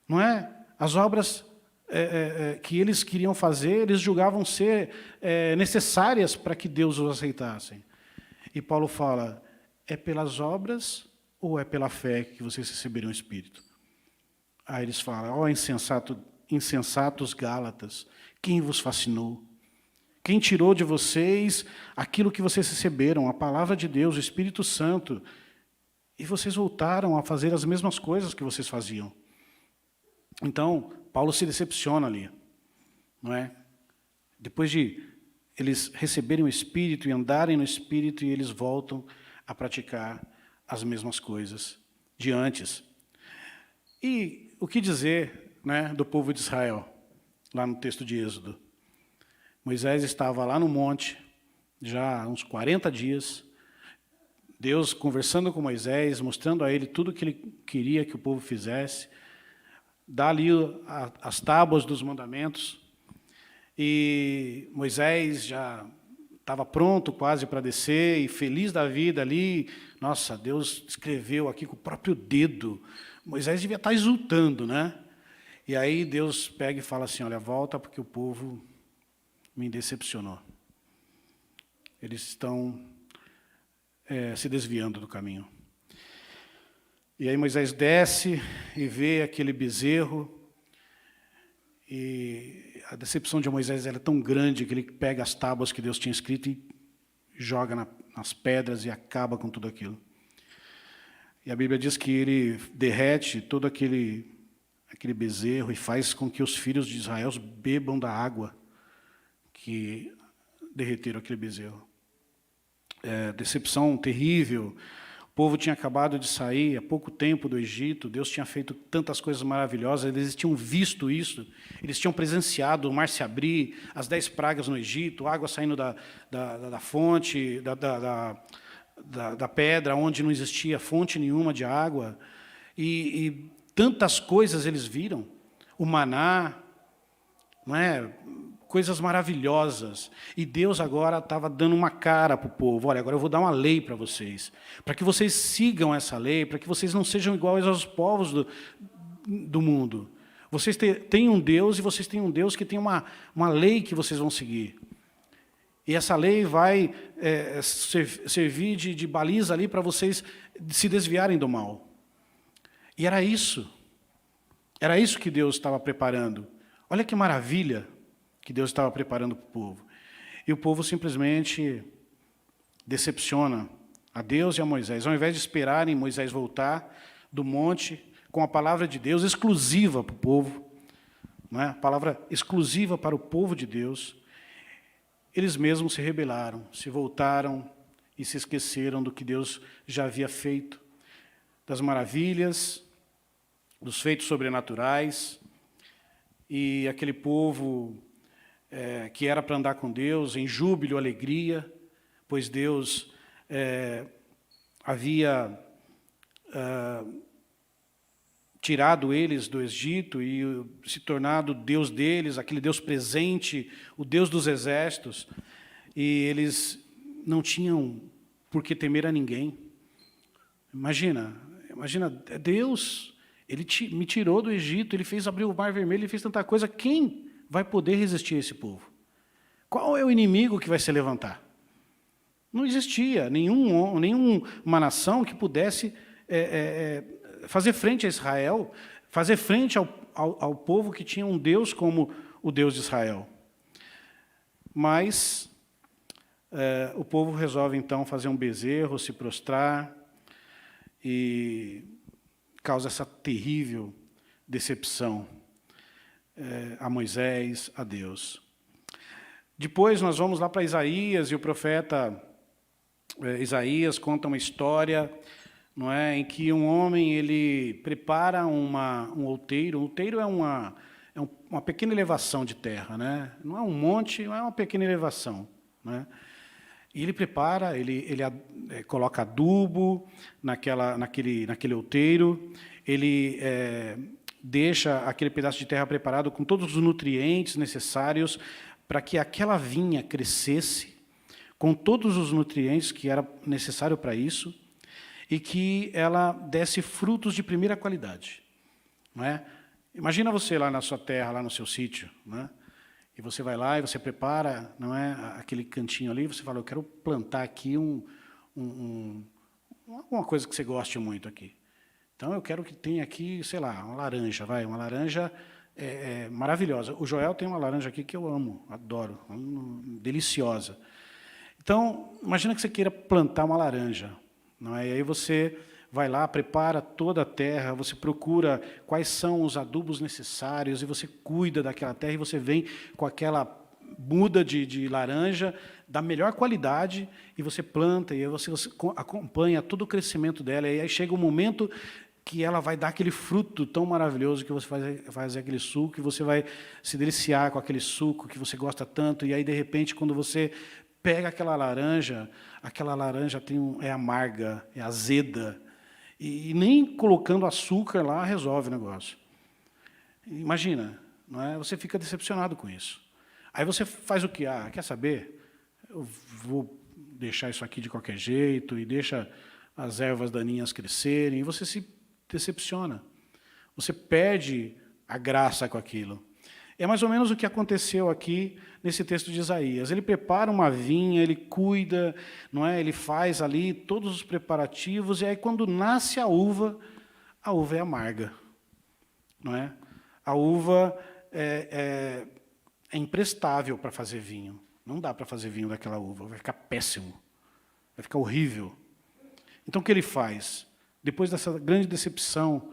Speaker 1: Não é? As obras que eles queriam fazer, eles julgavam ser necessárias para que Deus os aceitasse. E Paulo fala, é pelas obras ou é pela fé que vocês receberam o Espírito? Aí eles falam, ó insensatos Gálatas, quem vos fascinou? Quem tirou de vocês aquilo que vocês receberam, a palavra de Deus, o Espírito Santo, e vocês voltaram a fazer as mesmas coisas que vocês faziam? Então, Paulo se decepciona ali, não é? Depois de eles receberem o Espírito e andarem no Espírito, e eles voltam a praticar as mesmas coisas de antes. E o que dizer, né, do povo de Israel, lá no texto de Êxodo? Moisés estava lá no monte, já há uns 40 dias, Deus conversando com Moisés, mostrando a ele tudo o que ele queria que o povo fizesse, dá ali as tábuas dos mandamentos, e Moisés já estava pronto quase para descer, e feliz da vida ali. Nossa, Deus escreveu aqui com o próprio dedo. Moisés devia estar exultando, né? E aí Deus pega e fala assim, olha, volta porque o povo me decepcionou. Eles estão se desviando do caminho. E aí Moisés desce e vê aquele bezerro, e a decepção de Moisés era tão grande que ele pega as tábuas que Deus tinha escrito e joga nas pedras e acaba com tudo aquilo. E a Bíblia diz que ele derrete todo aquele bezerro e faz com que os filhos de Israel bebam da água que derreteram aquele bezerro. Decepção terrível. O povo tinha acabado de sair há pouco tempo do Egito, Deus tinha feito tantas coisas maravilhosas, eles tinham visto isso, eles tinham presenciado o mar se abrir, as 10 pragas no Egito, água saindo da fonte, da pedra, onde não existia fonte nenhuma de água, e tantas coisas eles viram, o maná, não é? Coisas maravilhosas. E Deus agora estava dando uma cara para o povo. Olha, agora eu vou dar uma lei para vocês, para que vocês sigam essa lei, para que vocês não sejam iguais aos povos do mundo. Vocês têm um Deus, e vocês têm um Deus que tem uma lei que vocês vão seguir. E essa lei vai servir de baliza ali para vocês se desviarem do mal. E era isso. Era isso que Deus estava preparando. Olha que maravilha que Deus estava preparando para o povo. E o povo simplesmente decepciona a Deus e a Moisés. Ao invés de esperarem Moisés voltar do monte com a palavra de Deus exclusiva para o povo, não é? A palavra exclusiva para o povo de Deus, eles mesmos se rebelaram, se voltaram e se esqueceram do que Deus já havia feito, das maravilhas, dos feitos sobrenaturais, e aquele povo que era para andar com Deus em júbilo, alegria, pois Deus havia tirado eles do Egito e se tornado Deus deles, aquele Deus presente, o Deus dos exércitos, e eles não tinham por que temer a ninguém. Imagina, Deus, Ele me tirou do Egito, Ele fez abrir o Mar Vermelho, Ele fez tanta coisa, quem vai poder resistir a esse povo? Qual é o inimigo que vai se levantar? Não existia nenhuma nação que pudesse fazer frente a Israel, fazer frente ao povo que tinha um Deus como o Deus de Israel. Mas o povo resolve, então, fazer um bezerro, se prostrar, e causa essa terrível decepção a Moisés, a Deus. Depois nós vamos lá para Isaías, e o profeta Isaías conta uma história, não é, em que um homem ele prepara um outeiro. Um outeiro é uma pequena elevação de terra, né? Não é um monte, não é uma pequena elevação, né? E ele prepara, ele coloca adubo naquele outeiro, ele deixa aquele pedaço de terra preparado com todos os nutrientes necessários para que aquela vinha crescesse, com todos os nutrientes que era necessário para isso, e que ela desse frutos de primeira qualidade, não é? Imagina você lá na sua terra, lá no seu sítio, né? E você vai lá e você prepara, não é, aquele cantinho ali, você fala, eu quero plantar aqui alguma coisa que você goste muito aqui. Então, eu quero que tenha aqui, sei lá, uma laranja maravilhosa. O Joel tem uma laranja aqui que eu amo, adoro, deliciosa. Então, imagina que você queira plantar uma laranja, não é? E aí você vai lá, prepara toda a terra, você procura quais são os adubos necessários, e você cuida daquela terra, e você vem com aquela muda de laranja da melhor qualidade, e você planta, e aí você acompanha todo o crescimento dela, e aí chega o momento que ela vai dar aquele fruto tão maravilhoso, que você vai fazer aquele suco, que você vai se deliciar com aquele suco que você gosta tanto, e aí, de repente, quando você pega aquela laranja é amarga, é azeda, e nem colocando açúcar lá resolve o negócio. Imagina, não é? Você fica decepcionado com isso. Aí você faz o quê? Quer saber? Eu vou deixar isso aqui de qualquer jeito, e deixa as ervas daninhas crescerem, e você se decepciona. Você perde a graça com aquilo. É mais ou menos o que aconteceu aqui nesse texto de Isaías. Ele prepara uma vinha, ele cuida, não é? Ele faz ali todos os preparativos, e aí, quando nasce a uva é amarga, não é? A uva é imprestável para fazer vinho. Não dá para fazer vinho daquela uva, vai ficar péssimo, vai ficar horrível. Então, o que ele faz? Depois dessa grande decepção,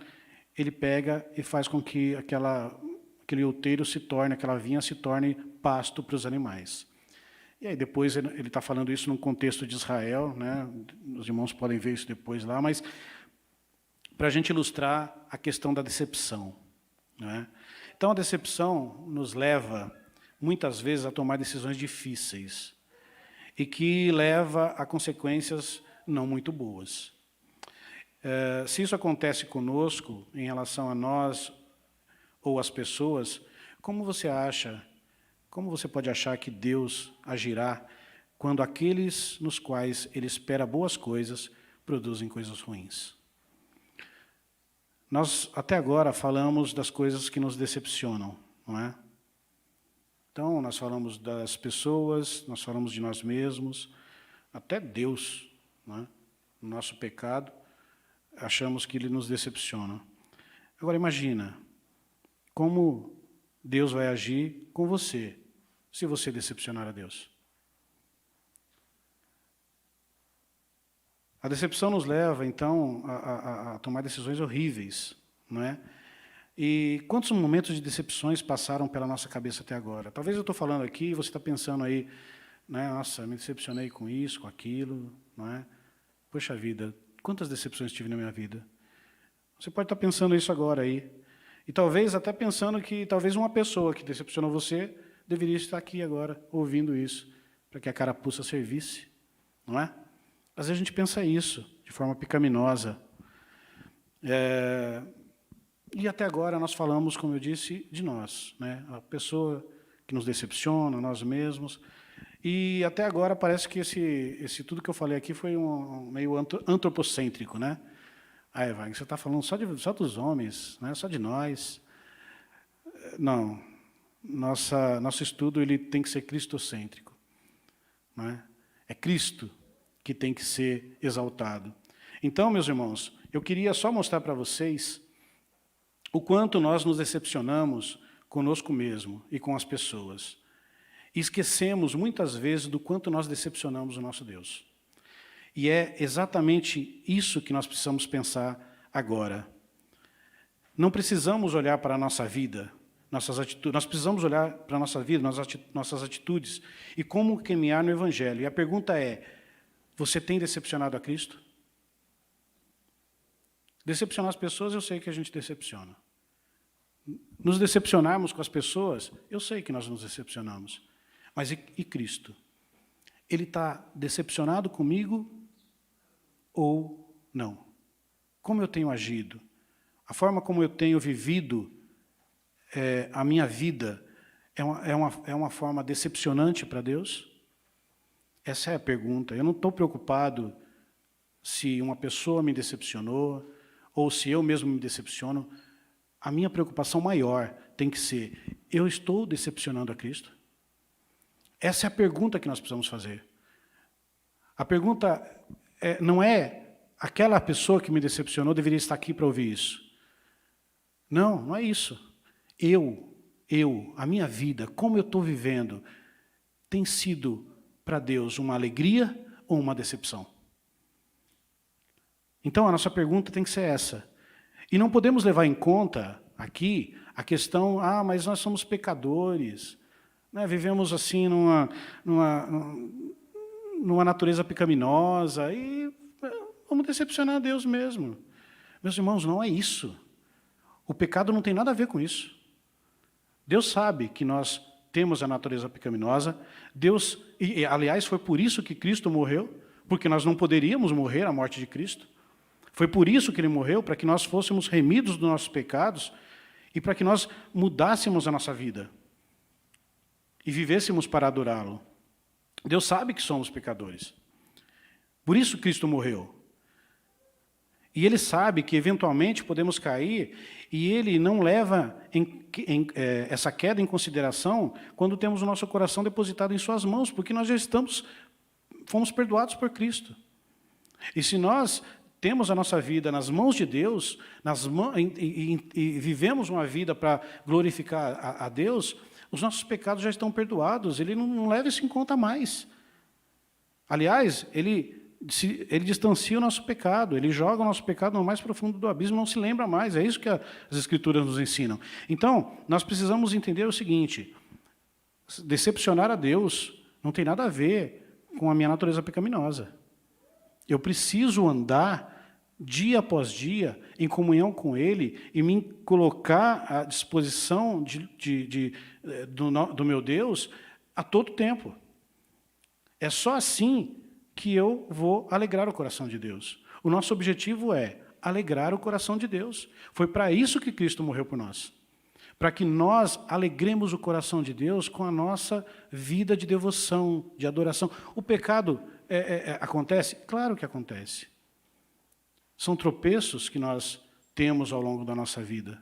Speaker 1: ele pega e faz com que aquele outeiro aquela vinha se torne pasto para os animais. E aí depois ele está falando isso num contexto de Israel, né? Os irmãos podem ver isso depois lá, mas para a gente ilustrar a questão da decepção, né? Então, a decepção nos leva, muitas vezes, a tomar decisões difíceis, e que leva a consequências não muito boas. Se isso acontece conosco, em relação a nós ou as pessoas, como você pode achar que Deus agirá quando aqueles nos quais Ele espera boas coisas produzem coisas ruins? Nós, até agora, falamos das coisas que nos decepcionam, não é? Então, nós falamos das pessoas, nós falamos de nós mesmos, até Deus, não é? O nosso pecado, achamos que Ele nos decepciona. Agora, imagina como Deus vai agir com você, se você decepcionar a Deus. A decepção nos leva, então, a tomar decisões horríveis, não é? E quantos momentos de decepções passaram pela nossa cabeça até agora? Talvez eu estou falando aqui e você está pensando aí, né? Nossa, me decepcionei com isso, com aquilo, não é? Poxa vida, quantas decepções tive na minha vida? Você pode estar pensando isso agora aí. E talvez até pensando que talvez uma pessoa que decepcionou você deveria estar aqui agora, ouvindo isso, para que a carapuça servisse, não é? Às vezes a gente pensa isso, de forma pecaminosa. E até agora nós falamos, como eu disse, de nós, né? A pessoa que nos decepciona, nós mesmos. E até agora parece que esse tudo que eu falei aqui foi meio antropocêntrico, né? Aí, Wagner, você está falando só dos homens, né? Só de nós. Não. Nosso estudo ele tem que ser cristocêntrico, né? É Cristo que tem que ser exaltado. Então, meus irmãos, eu queria só mostrar para vocês o quanto nós nos decepcionamos conosco mesmo e com as pessoas. E esquecemos, muitas vezes, do quanto nós decepcionamos o nosso Deus. E é exatamente isso que nós precisamos pensar agora. Não precisamos olhar para a nossa vida, nossas atitudes, nós precisamos olhar para a nossa vida, nossas atitudes, e como caminhar no Evangelho. E a pergunta é, você tem decepcionado a Cristo? Decepcionar as pessoas, eu sei que a gente decepciona. Nos decepcionarmos com as pessoas, eu sei que nós nos decepcionamos. Mas e Cristo? Ele está decepcionado comigo ou não? Como eu tenho agido? A forma como eu tenho vivido a minha vida é uma forma decepcionante para Deus? Essa é a pergunta. Eu não estou preocupado se uma pessoa me decepcionou ou se eu mesmo me decepciono. A minha preocupação maior tem que ser, eu estou decepcionando a Cristo? Essa é a pergunta que nós precisamos fazer. A pergunta não é, aquela pessoa que me decepcionou deveria estar aqui para ouvir isso. Não, não é isso. A minha vida, como eu estou vivendo, tem sido para Deus uma alegria ou uma decepção? Então, a nossa pergunta tem que ser essa. E não podemos levar em conta aqui a questão, mas nós somos pecadores, né? Vivemos assim numa natureza pecaminosa e vamos decepcionar a Deus mesmo. Meus irmãos, não é isso. O pecado não tem nada a ver com isso. Deus sabe que nós temos a natureza pecaminosa. Deus, aliás, foi por isso que Cristo morreu, porque nós não poderíamos morrer a morte de Cristo. Foi por isso que Ele morreu, para que nós fôssemos remidos dos nossos pecados e para que nós mudássemos a nossa vida e vivêssemos para adorá-lo. Deus sabe que somos pecadores. Por isso Cristo morreu. E Ele sabe que eventualmente podemos cair e Ele não leva essa queda em consideração quando temos o nosso coração depositado em Suas mãos, porque nós já fomos perdoados por Cristo. E se nós temos a nossa vida nas mãos de Deus, e vivemos uma vida para glorificar a Deus, os nossos pecados já estão perdoados, Ele não leva isso em conta mais. Aliás, Ele distancia o nosso pecado, Ele joga o nosso pecado no mais profundo do abismo, não se lembra mais, é isso que as Escrituras nos ensinam. Então, nós precisamos entender o seguinte, decepcionar a Deus não tem nada a ver com a minha natureza pecaminosa. Eu preciso andar dia após dia em comunhão com Ele e me colocar à disposição do meu Deus a todo tempo. É só assim que eu vou alegrar o coração de Deus. O nosso objetivo é alegrar o coração de Deus. Foi para isso que Cristo morreu por nós. Para que nós alegremos o coração de Deus com a nossa vida de devoção, de adoração. O pecado acontece? Claro que acontece. São tropeços que nós temos ao longo da nossa vida.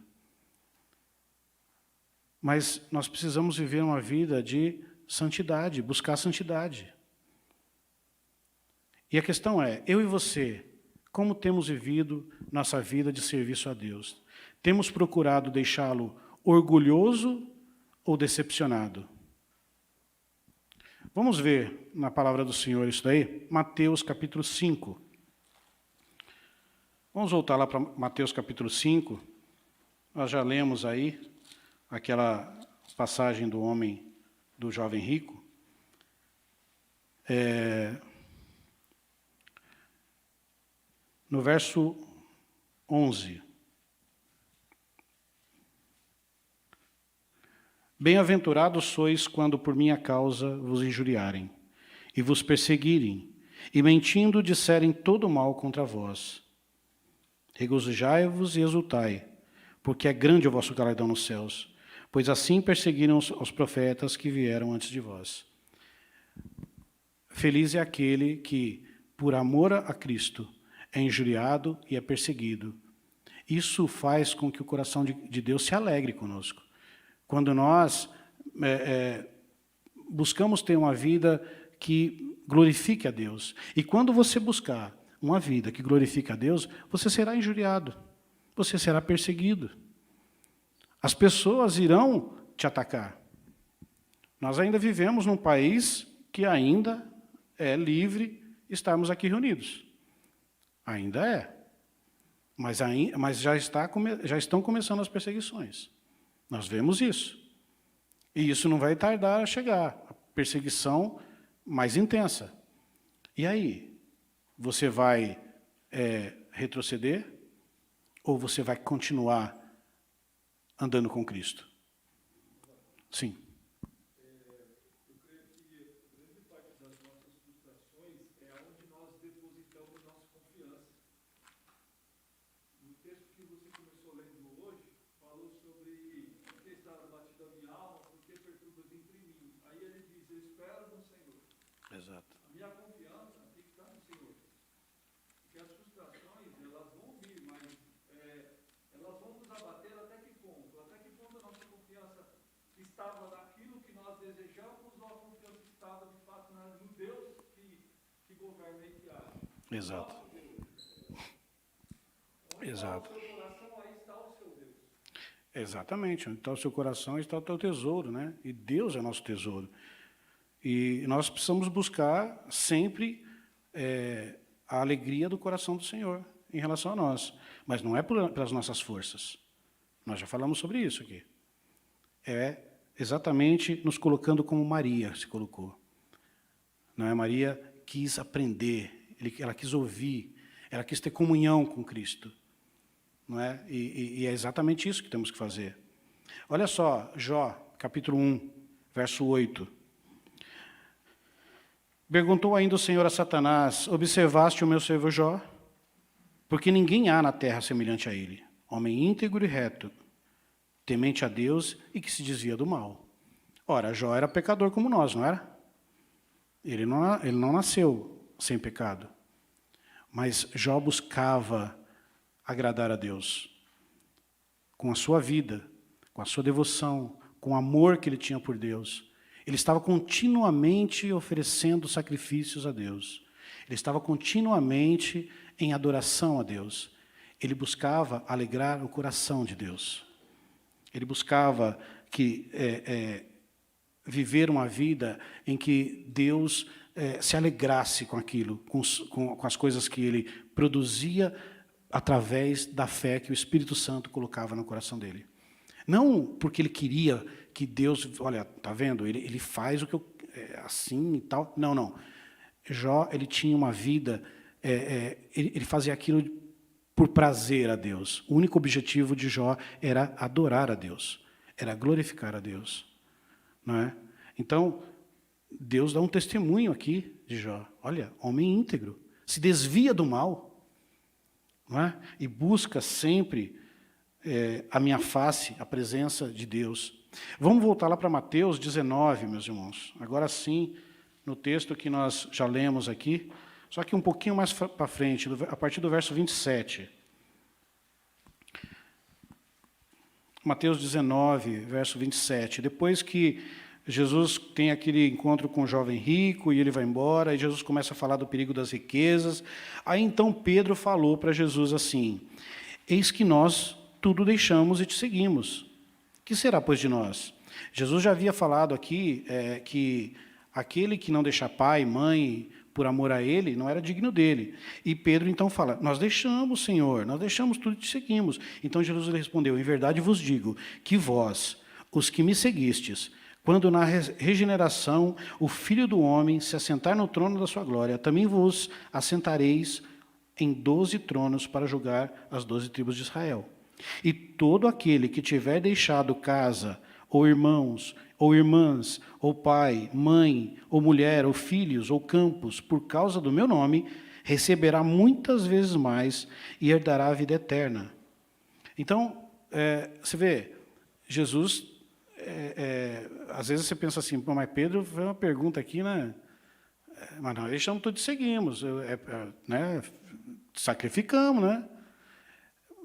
Speaker 1: Mas nós precisamos viver uma vida de santidade, buscar santidade. E a questão é, eu e você, como temos vivido nossa vida de serviço a Deus? Temos procurado deixá-lo orgulhoso ou decepcionado? Vamos ver na palavra do Senhor isso daí? Mateus capítulo 5. Vamos voltar lá para Mateus capítulo 5. Nós já lemos aí aquela passagem do homem, do jovem rico. No verso 11. Bem-aventurados sois quando por minha causa vos injuriarem, e vos perseguirem, e mentindo disserem todo mal contra vós. Regozijai-vos e exultai, porque é grande o vosso galardão nos céus, pois assim perseguiram os profetas que vieram antes de vós. Feliz é aquele que, por amor a Cristo, é injuriado e é perseguido. Isso faz com que o coração de Deus se alegre conosco. Quando nós buscamos ter uma vida que glorifique a Deus. E quando você buscar uma vida que glorifique a Deus, você será injuriado, você será perseguido. As pessoas irão te atacar. Nós ainda vivemos num país que ainda é livre estarmos aqui reunidos. Ainda é. Mas já estão começando as perseguições. Nós vemos isso. E isso não vai tardar a chegar. A perseguição mais intensa. E aí? Você vai retroceder? Ou você vai continuar andando com Cristo? Sim.
Speaker 2: Eu creio que grande parte das nossas frustrações é onde nós depositamos nossa confiança. No texto que você começou lendo hoje, falou sobre por que estava batida a minha alma, por que perturbas entre mim. Aí ele diz, eu espero no Senhor.
Speaker 1: Exato.
Speaker 2: A minha confiança tem que estar no Senhor. Porque as frustrações, elas vão vir, mas elas vão nos abater até que ponto? Até que ponto a nossa confiança estava naquilo que nós desejamos ou a confiança estava, de fato, no Deus que governa e que age?
Speaker 1: Exato. Exato.
Speaker 2: Onde está o seu coração, aí está o seu Deus.
Speaker 1: Exatamente. Onde está o seu coração, está o teu tesouro, né? E Deus é nosso tesouro. E nós precisamos buscar sempre a alegria do coração do Senhor em relação a nós. Mas não é pelas nossas forças. Nós já falamos sobre isso aqui. É exatamente nos colocando como Maria se colocou. Não é? Maria quis aprender, ela quis ouvir, ela quis ter comunhão com Cristo. Não é? E é exatamente isso que temos que fazer. Olha só, Jó, capítulo 1, verso 8. Perguntou ainda o Senhor a Satanás, observaste o meu servo Jó? Porque ninguém há na terra semelhante a ele, homem íntegro e reto, temente a Deus e que se desvia do mal. Ora, Jó era pecador como nós, não era? Ele não nasceu sem pecado. Mas Jó buscava agradar a Deus com a sua vida, com a sua devoção, com o amor que ele tinha por Deus. Ele estava continuamente oferecendo sacrifícios a Deus. Ele estava continuamente em adoração a Deus. Ele buscava alegrar o coração de Deus. Ele buscava viver uma vida em que Deus se alegrasse com aquilo, com as coisas que ele produzia através da fé que o Espírito Santo colocava no coração dele. Não porque ele queria que Deus, olha, tá vendo? Ele faz o que eu assim e tal. Não, não. Jó, ele tinha uma vida, ele fazia aquilo por prazer a Deus. O único objetivo de Jó era adorar a Deus, era glorificar a Deus, não é? Então, Deus dá um testemunho aqui de Jó. Olha, homem íntegro, se desvia do mal, não é? E busca sempre a minha face, a presença de Deus. Vamos voltar lá para Mateus 19, meus irmãos. Agora sim, no texto que nós já lemos aqui, só que um pouquinho mais para frente, a partir do verso 27. Mateus 19, verso 27. Depois que Jesus tem aquele encontro com o jovem rico e ele vai embora, e Jesus começa a falar do perigo das riquezas. Aí então Pedro falou para Jesus assim: eis que nós tudo deixamos e te seguimos. Que será, pois, de nós? Jesus já havia falado aqui que aquele que não deixa pai, mãe, por amor a ele, não era digno dele. E Pedro então fala: nós deixamos, Senhor, nós deixamos tudo e te seguimos. Então Jesus lhe respondeu: em verdade vos digo que vós, os que me seguistes, quando na regeneração o Filho do Homem se assentar no trono da sua glória, também vos assentareis em 12 tronos para julgar as 12 tribos de Israel. E todo aquele que tiver deixado casa, ou irmãos, ou irmãs, ou pai, mãe, ou mulher, ou filhos, ou campos, por causa do meu nome, receberá muitas vezes mais e herdará a vida eterna. Então, você vê, Jesus, às vezes você pensa assim, mas Pedro fez uma pergunta aqui, né? Mas nós deixamos tudo e seguimos, né? Sacrificamos, né?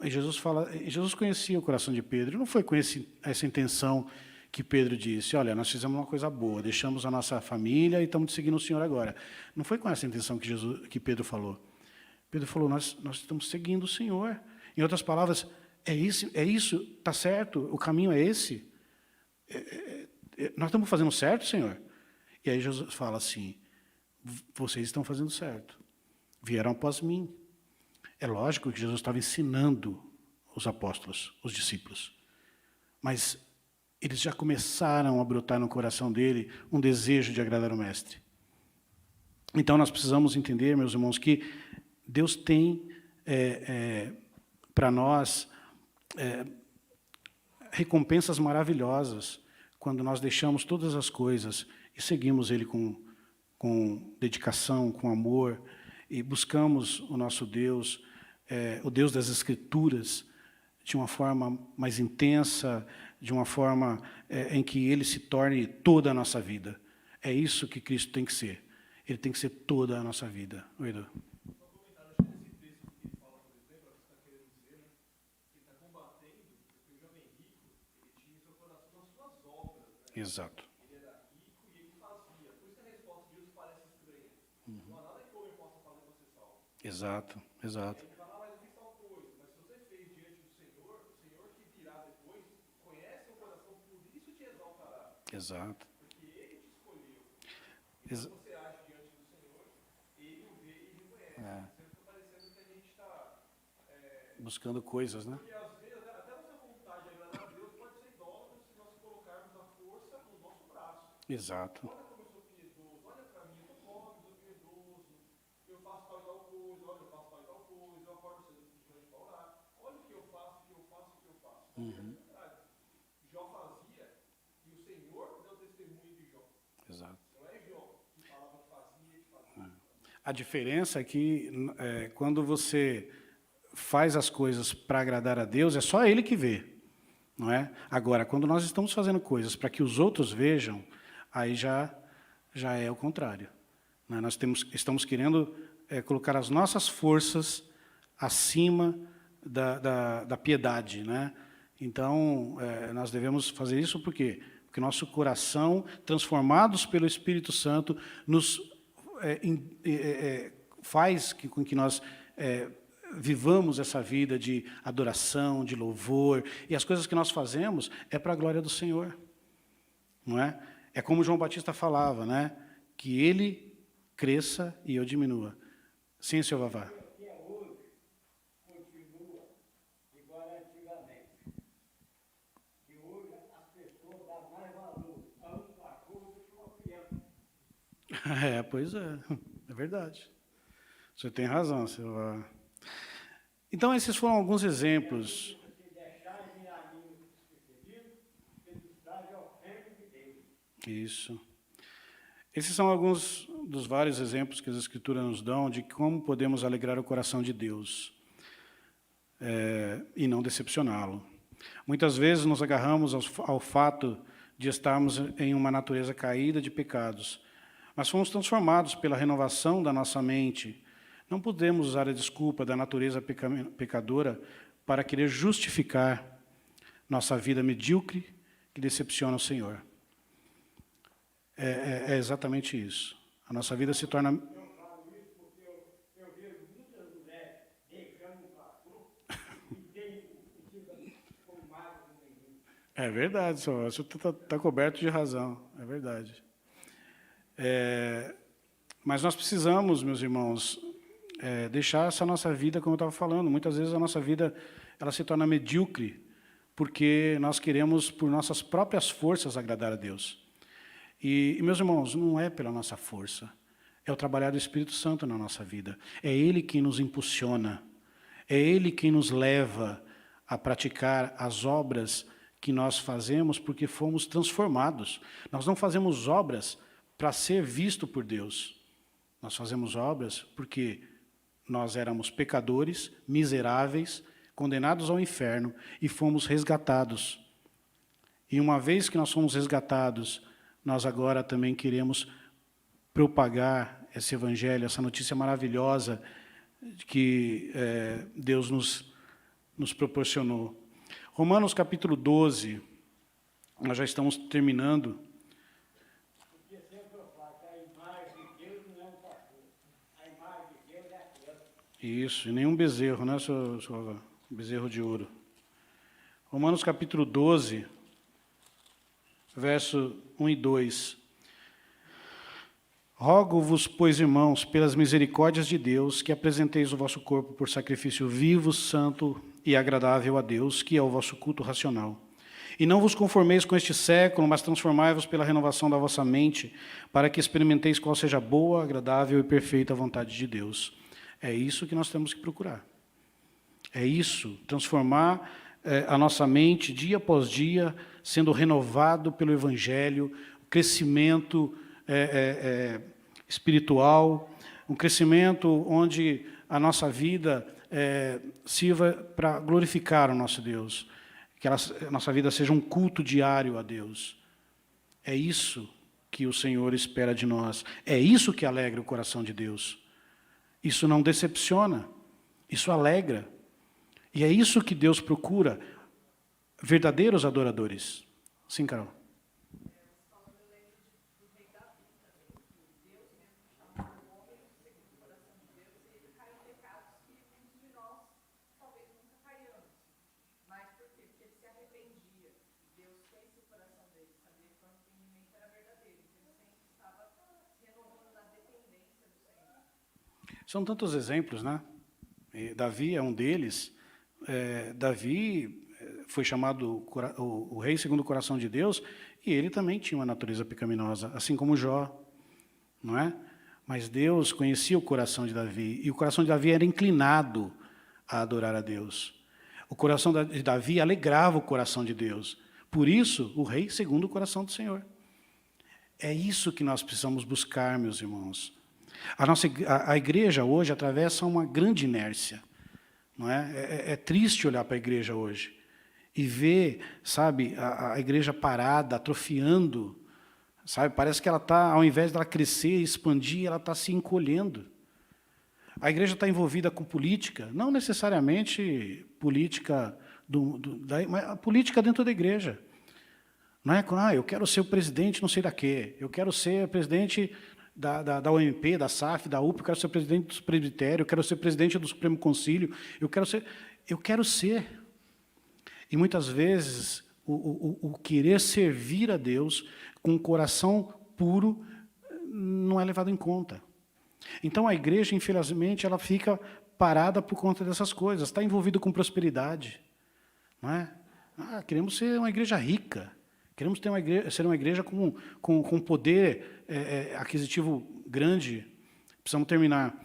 Speaker 1: E Jesus conhecia o coração de Pedro, não foi com essa intenção que Pedro disse: olha, nós fizemos uma coisa boa, deixamos a nossa família e estamos seguindo o Senhor agora. Não foi com essa intenção que Pedro falou. Pedro falou: nós estamos seguindo o Senhor. Em outras palavras, é isso, está certo, o caminho é esse. Nós estamos fazendo certo, Senhor? E aí Jesus fala assim: vocês estão fazendo certo, vieram após mim. É lógico que Jesus estava ensinando os apóstolos, os discípulos, mas eles já começaram a brotar no coração dele um desejo de agradar o Mestre. Então nós precisamos entender, meus irmãos, que Deus tem para nós recompensas maravilhosas quando nós deixamos todas as coisas e seguimos Ele com dedicação, com amor, e buscamos o nosso Deus, o Deus das Escrituras, de uma forma mais intensa, de uma forma em que Ele se torne toda a nossa vida. É isso que Cristo tem que ser. Ele tem que ser toda a nossa vida. Oi, Edu. Exato.
Speaker 2: Ele era rico e ele fazia. Por isso que a resposta de Deus parece estranha. Não há nada que o homem possa fazer para ser salvo.
Speaker 1: Exato, exato.
Speaker 2: Ele fala: mas eu fiz tal coisa. Mas se você fez diante do Senhor, o Senhor que virá depois conhece o coração, por isso te exaltará.
Speaker 1: Exato.
Speaker 2: Porque Ele te escolheu. E quando você age diante do Senhor, Ele o vê e reconhece. Sempre está parecendo que a gente está
Speaker 1: buscando coisas, né?
Speaker 2: Porque às vezes, até nossa vontade de agradar a Deus pode ser idólatra se nós colocarmos a força no nosso braço.
Speaker 1: Exato.
Speaker 2: Olha como eu sou piedoso, olha para mim, eu sou pobre, sou piedoso, eu faço tal e tal coisa, olha, eu faço tal e tal coisa, eu acordo cedo de noite para orar, olha o que eu faço, o que eu faço, o que eu faço. É verdade. Jó fazia e o Senhor deu testemunho de Jó.
Speaker 1: Exato.
Speaker 2: Não é Jó que falava que fazia e fazia.
Speaker 1: A diferença é que quando você faz as coisas para agradar a Deus, é só Ele que vê, não é? Agora, quando nós estamos fazendo coisas para que os outros vejam, aí já é o contrário, né? Nós estamos querendo colocar as nossas forças acima da piedade, né? Então, nós devemos fazer isso por quê? Porque nosso coração, transformados pelo Espírito Santo, nos faz com que nós vivamos essa vida de adoração, de louvor, e as coisas que nós fazemos é para a glória do Senhor, não é? É como João Batista falava, né? Que ele cresça e eu diminua. Sim, senhor Vavá.
Speaker 4: Que hoje continua igual antigamente. Que hoje as pessoas dão mais valor a um cachorro do que uma criança.
Speaker 1: Pois é verdade. Você tem razão, senhor Vavá. Então, esses foram alguns exemplos.
Speaker 4: Se deixarem de caminho despercebido, eles trazem a ofensa de Deus.
Speaker 1: Isso. Esses são alguns dos vários exemplos que as Escrituras nos dão de como podemos alegrar o coração de Deus e não decepcioná-lo. Muitas vezes nos agarramos ao fato de estarmos em uma natureza caída de pecados, mas fomos transformados pela renovação da nossa mente. Não podemos usar a desculpa da natureza pecadora para querer justificar nossa vida medíocre que decepciona o Senhor. É exatamente isso. A nossa vida se torna...
Speaker 4: Eu falo isso porque eu vejo muitas mulheres deixando o pastor e tem com mágoa no menino.
Speaker 1: É verdade, senhor. Você está coberto de razão. É verdade. Mas nós precisamos, meus irmãos, deixar essa nossa vida, como eu estava falando. Muitas vezes a nossa vida ela se torna medíocre porque nós queremos, por nossas próprias forças, agradar a Deus. E, meus irmãos, não é pela nossa força, é o trabalhar do Espírito Santo na nossa vida. É Ele quem nos impulsiona, é Ele quem nos leva a praticar as obras que nós fazemos porque fomos transformados. Nós não fazemos obras para ser visto por Deus. Nós fazemos obras porque nós éramos pecadores, miseráveis, condenados ao inferno e fomos resgatados. E uma vez que nós fomos resgatados, nós agora também queremos propagar esse evangelho, essa notícia maravilhosa que Deus nos proporcionou. Romanos capítulo 12, nós já estamos terminando.
Speaker 4: Porque sempre eu falo que a imagem de Deus não é um pastor. A imagem de Deus é aquela.
Speaker 1: Isso, e nenhum bezerro, né, seu bezerro de ouro. Romanos capítulo 12, verso 1 e 2. Rogo-vos, pois, irmãos, pelas misericórdias de Deus, que apresenteis o vosso corpo por sacrifício vivo, santo e agradável a Deus, que é o vosso culto racional. E não vos conformeis com este século, mas transformai-vos pela renovação da vossa mente, para que experimenteis qual seja a boa, agradável e perfeita vontade de Deus. É isso que nós temos que procurar. É isso, transformar a nossa mente dia após dia, sendo renovado pelo Evangelho, crescimento espiritual, um crescimento onde a nossa vida sirva para glorificar o nosso Deus, que a nossa vida seja um culto diário a Deus. É isso que o Senhor espera de nós, é isso que alegra o coração de Deus. Isso não decepciona, isso alegra. E é isso que Deus procura, verdadeiros adoradores. Sim, Carol. São tantos exemplos, né? Davi é um deles. Davi foi chamado o rei segundo o coração de Deus, e ele também tinha uma natureza pecaminosa, assim como Jó, não é? Mas Deus conhecia o coração de Davi, e o coração de Davi era inclinado a adorar a Deus. O coração de Davi alegrava o coração de Deus. Por isso, o rei segundo o coração do Senhor. É isso que nós precisamos buscar, meus irmãos. A igreja hoje atravessa uma grande inércia. Não é? É triste olhar para a igreja hoje e ver, sabe, a igreja parada, atrofiando, sabe? Parece que ela está, ao invés de ela crescer e expandir, ela está se encolhendo. A igreja está envolvida com política, não necessariamente política, mas a política dentro da igreja. Não é, eu quero ser o presidente não sei da quê, eu quero ser presidente da OMP, da SAF, da UP, eu quero ser presidente do presbitério, eu quero ser presidente do Supremo Concílio, eu quero ser. E muitas vezes o querer servir a Deus com um coração puro não é levado em conta. Então a igreja, infelizmente, ela fica parada por conta dessas coisas, está envolvida com prosperidade. Não é? Queremos ser uma igreja rica. Queremos ser uma igreja com poder aquisitivo grande. Precisamos terminar.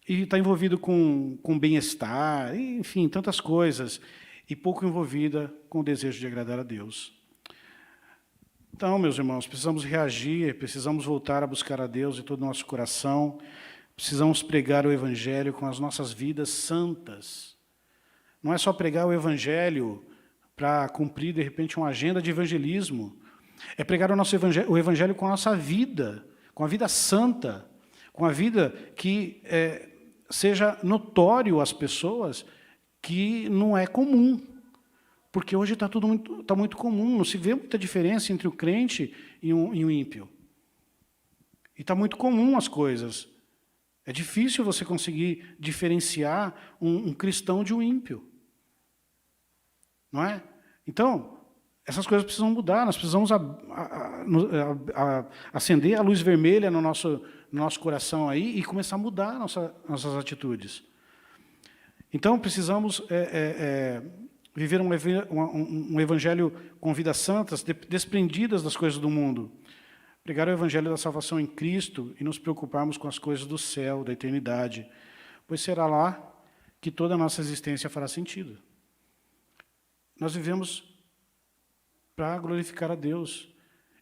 Speaker 1: E está envolvido com bem-estar, enfim, tantas coisas. E pouco envolvida com o desejo de agradar a Deus. Então, meus irmãos, precisamos reagir, precisamos voltar a buscar a Deus de todo o nosso coração, precisamos pregar o Evangelho com as nossas vidas santas. Não é só pregar o Evangelho para cumprir, de repente, uma agenda de evangelismo. É pregar o Evangelho com a nossa vida, com a vida santa, com a vida que seja notório às pessoas que não é comum. Porque hoje está tá muito comum, não se vê muita diferença entre o crente e um ímpio. E está muito comum as coisas. É difícil você conseguir diferenciar um cristão de um ímpio. Não é? Então, essas coisas precisam mudar, nós precisamos acender a luz vermelha no nosso coração aí e começar a mudar nossas atitudes. Então, precisamos viver um evangelho com vidas santas, desprendidas das coisas do mundo. Pregar o evangelho da salvação em Cristo e nos preocuparmos com as coisas do céu, da eternidade, pois será lá que toda a nossa existência fará sentido. Nós vivemos para glorificar a Deus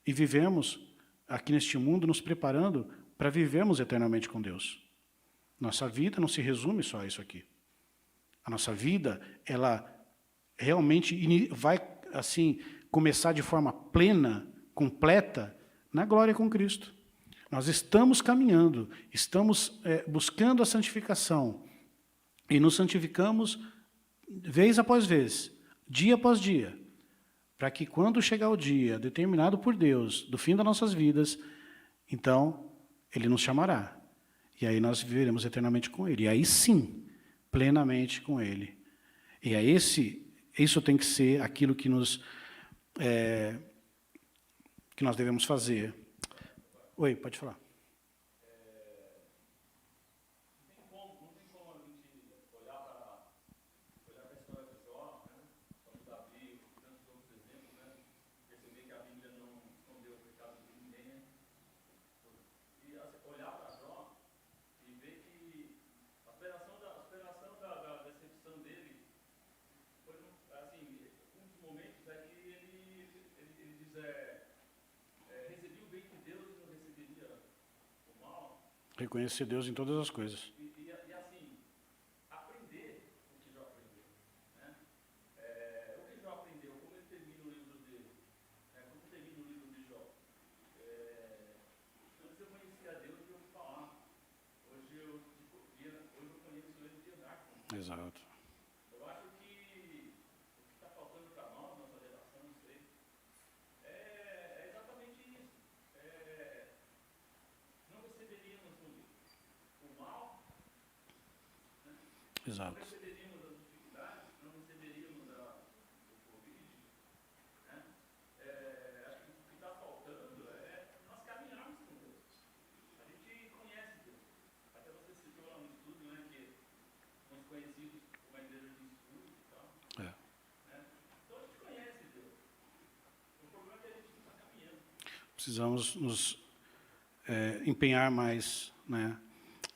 Speaker 1: e vivemos aqui neste mundo nos preparando para vivermos eternamente com Deus. Nossa vida não se resume só a isso aqui. A nossa vida, ela realmente vai assim começar de forma plena, completa, na glória com Cristo. Nós estamos caminhando, estamos buscando a santificação e nos santificamos vez após vez, dia após dia, para que quando chegar o dia determinado por Deus, do fim das nossas vidas, então Ele nos chamará. E aí nós viveremos eternamente com Ele. E aí sim, plenamente com Ele. E é isso tem que ser aquilo que nós devemos fazer. Oi, pode falar.
Speaker 2: Não tem como a gente olhar para a história de Jó, né? Como Davi, tantos outros exemplos, né? Perceber que a Bíblia não escondeu o pecado de ninguém, né? E olhar para Jó e ver que a superação da decepção dele foi, assim, um dos momentos é que ele diz, recebi o bem de Deus e não receberia o mal.
Speaker 1: Reconhecer Deus em todas as coisas.
Speaker 2: E assim, aprender o que Jó aprendeu. Né? O que Jó aprendeu, como ele termina o livro dele, como termina o livro de Jó. Antes eu conhecia Deus e eu ouvi falar. Hoje eu conheço ele de andar com ele.
Speaker 1: Exato.
Speaker 2: Eu acho que o que está faltando para nós, nossa geração, não sei, é exatamente isso. Não receberíamos o mal, né?
Speaker 1: Exato.
Speaker 2: Não receberíamos as dificuldades, não receberíamos o Covid. Né? Acho que o que está faltando é nós caminharmos com Deus. A gente conhece Deus. Até você citou lá no estudo, né, que somos conhecidos como a igreja de estudo e tal.
Speaker 1: É.
Speaker 2: Né? Então a gente conhece Deus. O problema é que a gente não está caminhando.
Speaker 1: Precisamos nos empenhar mais, né,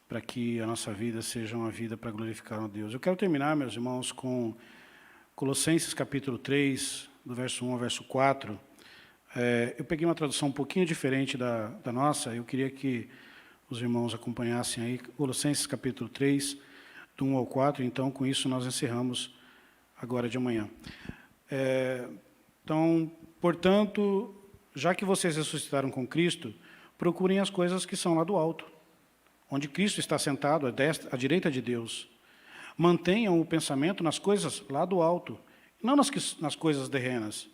Speaker 1: para que a nossa vida seja uma vida para glorificar a Deus. Eu quero terminar, meus irmãos, com Colossenses capítulo 3, do verso 1 ao verso 4. Eu peguei uma tradução um pouquinho diferente da nossa, eu queria que os irmãos acompanhassem aí, Colossenses capítulo 3, do 1 ao 4, então com isso nós encerramos agora de manhã. Então, portanto, já que vocês ressuscitaram com Cristo, procurem as coisas que são lá do alto, onde Cristo está sentado à direita de Deus. Mantenham o pensamento nas coisas lá do alto, não nas coisas terrenas,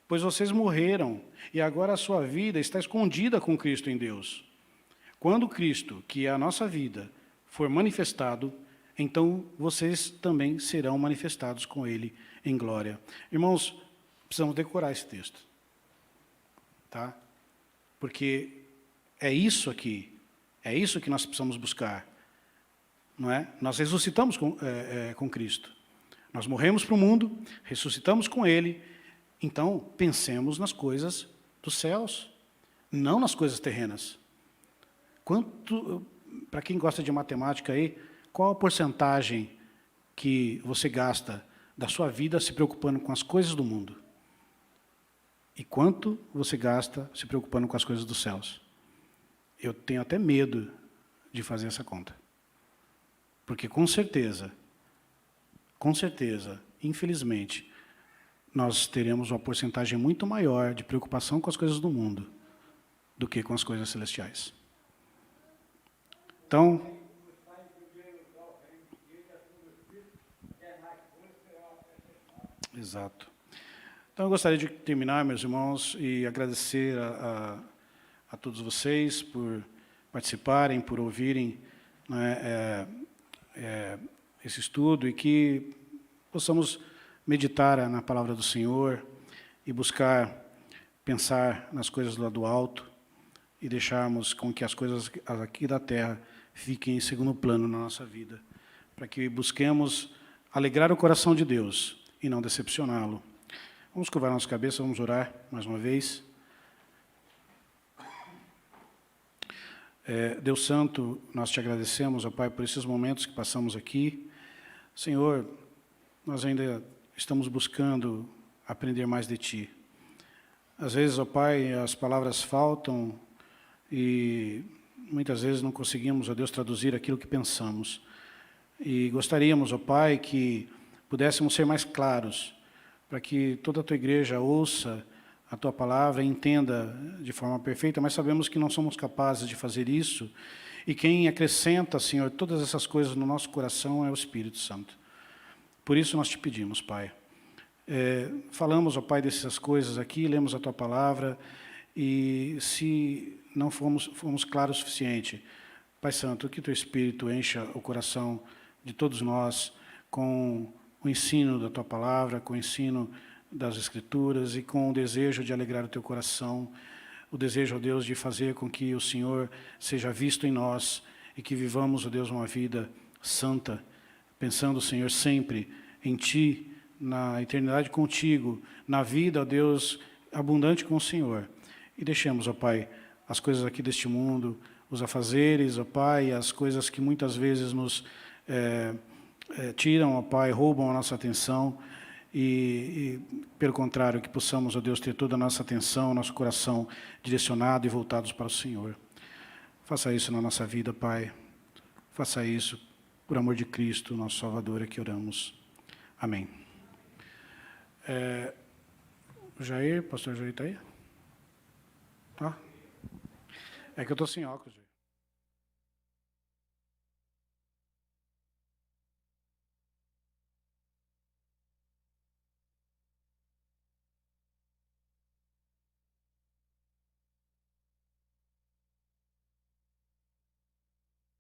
Speaker 1: pois vocês morreram e agora a sua vida está escondida com Cristo em Deus. Quando Cristo, que é a nossa vida, for manifestado, então vocês também serão manifestados com Ele em glória. Irmãos, precisamos decorar esse texto, tá? Porque é isso aqui, é isso que nós precisamos buscar, não é? Nós ressuscitamos com Cristo. Nós morremos para o mundo, ressuscitamos com Ele, então pensemos nas coisas dos céus, não nas coisas terrenas. Para quem gosta de matemática aí, qual a porcentagem que você gasta da sua vida se preocupando com as coisas do mundo? e quanto você gasta se preocupando com as coisas dos céus. Eu tenho até medo de fazer essa conta. Porque com certeza, infelizmente, nós teremos uma porcentagem muito maior de preocupação com as coisas do mundo do que com as coisas celestiais. Então, exato. Então, eu gostaria de terminar, meus irmãos, e agradecer a todos vocês por participarem, por ouvirem, né, esse estudo, e que possamos meditar na palavra do Senhor e buscar pensar nas coisas lá do alto e deixarmos com que as coisas aqui da terra fiquem em segundo plano na nossa vida, para que busquemos alegrar o coração de Deus e não decepcioná-lo. Vamos curvar nossa cabeça, vamos orar mais uma vez. Deus Santo, nós te agradecemos, ó Pai, por esses momentos que passamos aqui. Senhor, nós ainda estamos buscando aprender mais de Ti. Às vezes, ó Pai, as palavras faltam e muitas vezes não conseguimos, ó Deus, traduzir aquilo que pensamos. E gostaríamos, ó Pai, que pudéssemos ser mais claros, para que toda a Tua igreja ouça a Tua palavra e entenda de forma perfeita, mas sabemos que não somos capazes de fazer isso, e quem acrescenta, Senhor, todas essas coisas no nosso coração é o Espírito Santo. Por isso nós te pedimos, Pai. Falamos, ó Pai, dessas coisas aqui, lemos a Tua palavra, e se não fomos claros o suficiente, Pai Santo, que Teu Espírito encha o coração de todos nós com o ensino da Tua palavra, com o ensino das Escrituras e com o desejo de alegrar o Teu coração, o desejo, ó Deus, de fazer com que o Senhor seja visto em nós e que vivamos, ó Deus, uma vida santa, pensando, Senhor, sempre em Ti, na eternidade contigo, na vida, ó Deus, abundante com o Senhor. E deixemos, ó Pai, as coisas aqui deste mundo, os afazeres, ó Pai, as coisas que muitas vezes nos tiram, ó Pai, roubam a nossa atenção, e, pelo contrário, que possamos, ó Deus, ter toda a nossa atenção, nosso coração direcionado e voltados para o Senhor. Faça isso na nossa vida, Pai. Faça isso, por amor de Cristo, nosso Salvador, é que oramos. Amém. Jair, pastor Jair está aí? Tá? É que eu estou sem óculos, Jair.